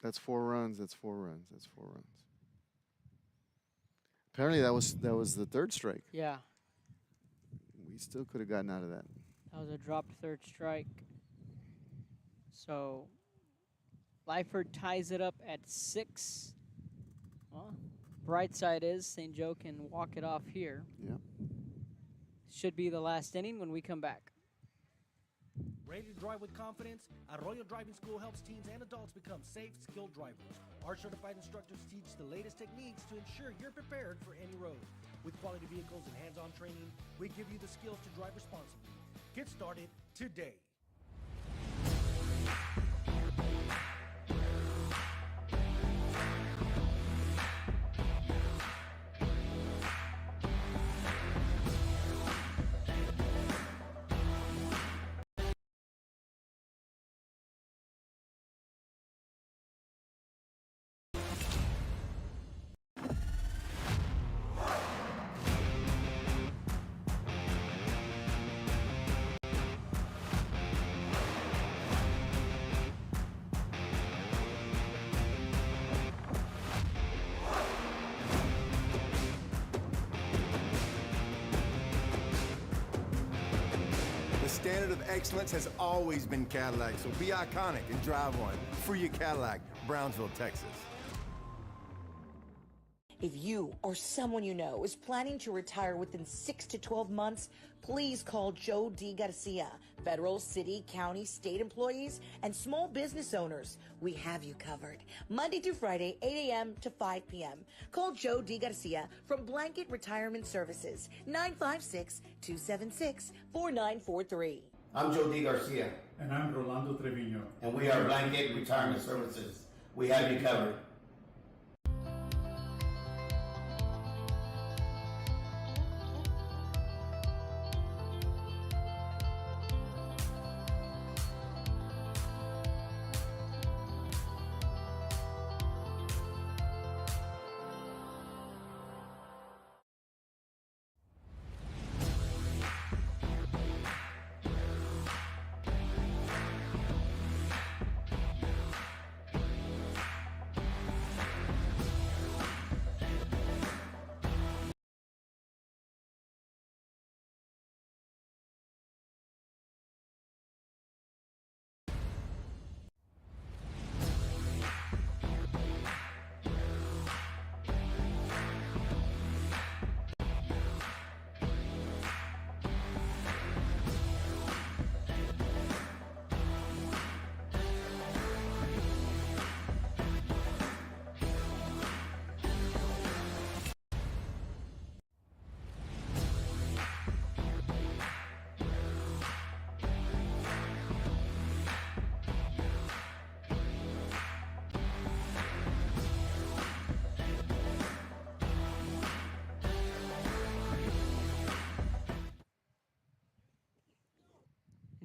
That's 4 runs. That's 4 runs. That's 4 runs. Apparently that was the third strike. Yeah. We still could have gotten out of that. That was a dropped third strike. So Lyford ties it up at 6. Well, bright side is St. Joe can walk it off here. Yeah. Should be the last inning when we come back. Ready to drive with confidence? Arroyo Driving School helps teens and adults become safe, skilled drivers. Our certified instructors teach the latest techniques to ensure you're prepared for any road. With quality vehicles and hands-on training, we give you the skills to drive responsibly. Get started today. The standard of excellence has always been Cadillac, so be iconic and drive one. Free your Cadillac, Brownsville, Texas. If you or someone you know is planning to retire within 6 to 12 months, please call Joe D. Garcia. Federal, city, county, state employees, and small business owners, we have you covered. Monday through Friday, 8 a.m. to 5 p.m. Call Joe D. Garcia from Blanket Retirement Services, 956-276-4943. I'm Joe D. Garcia, And I'm Rolando Trevino. and we are Blanket Retirement Services. We have you covered.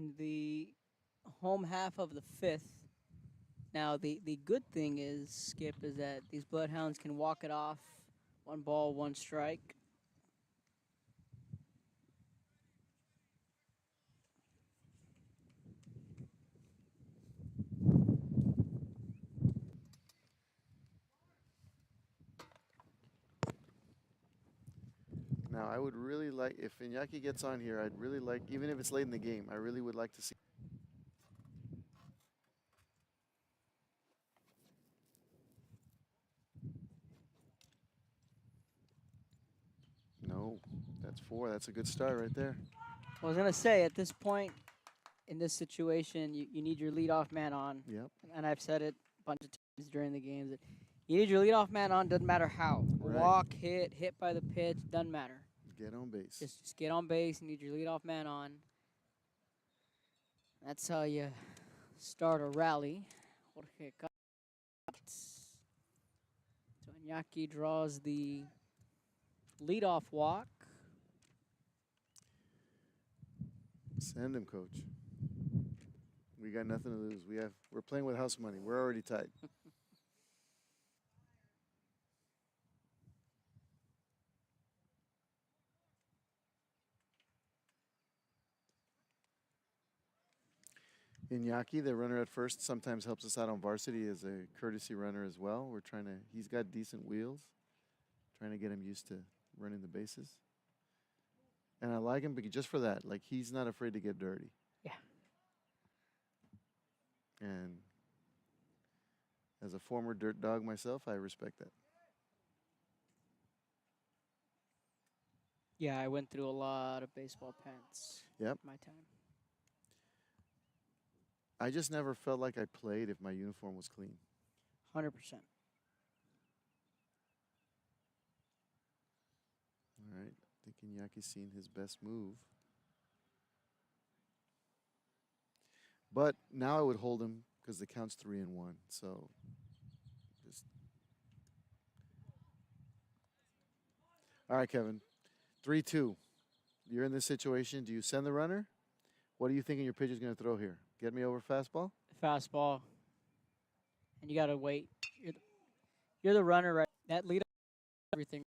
in the home half of the fifth. Now, the good thing is, Skip, is that these Bloodhounds can walk it off. 1 ball, 1 strike. Now, I would really like, if Iñaki gets on here, I'd really like, even if it's late in the game, I really would like to see. No, that's 4. That's a good start right there. I was going to say, at this point, in this situation, you need your leadoff man on. Yep. And I've said it a bunch of times during the games. That you need your leadoff man on, doesn't matter how. Right. Walk, hit by the pitch, doesn't matter. Get on base. Just get on base. You need your leadoff man on. That's how you start a rally. Jorge Cats. So Iñaki draws the leadoff walk. Send him, coach. We got nothing to lose. We're playing with house money. We're already tied. Iñaki, the runner at first, sometimes helps us out on varsity as a courtesy runner as well. He's got decent wheels. Trying to get him used to running the bases. And I like him because just for that, like he's not afraid to get dirty. Yeah. And as a former dirt dog myself, I respect that. Yeah, I went through a lot of baseball pants. Yep. My time. I just never felt like I played if my uniform was clean. 100%. All right. I think Iñaki's seen his best move. But now I would hold him because the count's 3-1. So just. All right, Kevin. 3-2. You're in this situation. Do you send the runner? What are you thinking your pitcher's going to throw here? Get me over fastball? Fastball. And you got to wait. You're the runner, right? That lead everything.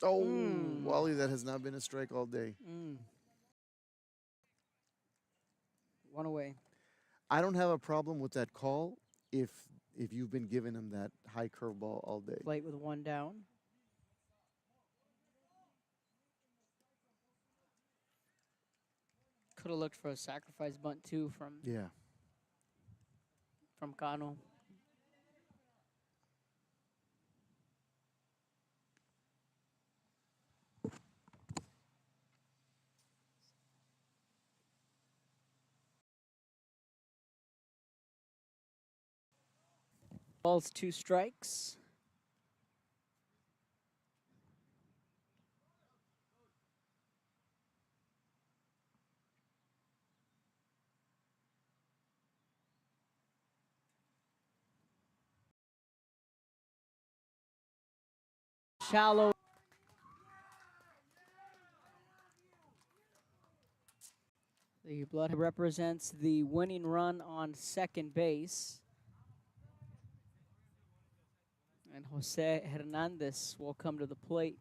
Oh, Wally, that has not been a strike all day. 1 away. I don't have a problem with that call if you've been giving him that high curveball all day. Plate with 1 down. Could have looked for a sacrifice bunt too from Cano. Balls, 2 strikes. Shallow. The blood represents the winning run on second base. And Jose Hernandez will come to the plate.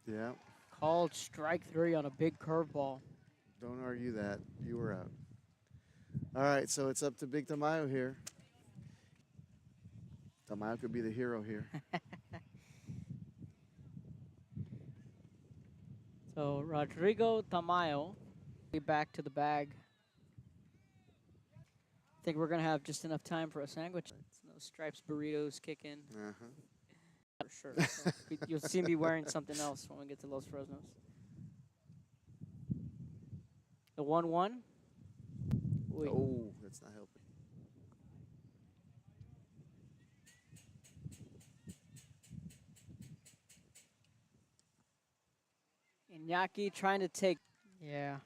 Yeah. Called strike 3 on a big curveball. Don't argue that. You were out. All right, so it's up to Big Tamayo here. Tamayo could be the hero here. So Rodrigo Tamayo be back to the bag. I think we're going to have just enough time for a sandwich. No stripes burritos kicking. shirt. So you'll see me wearing something else when we get to Los Fresnos. The 1-1. Oh, that's not helping. Iñaki trying to take. Yeah.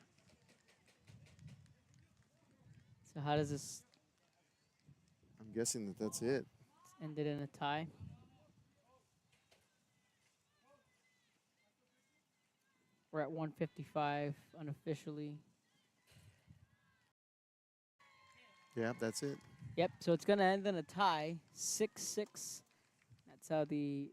So how does this I'm guessing that that's it. end it in a tie? We're at 155 unofficially. Yeah, that's it. Yep, so it's going to end in a tie, 6-6. That's how the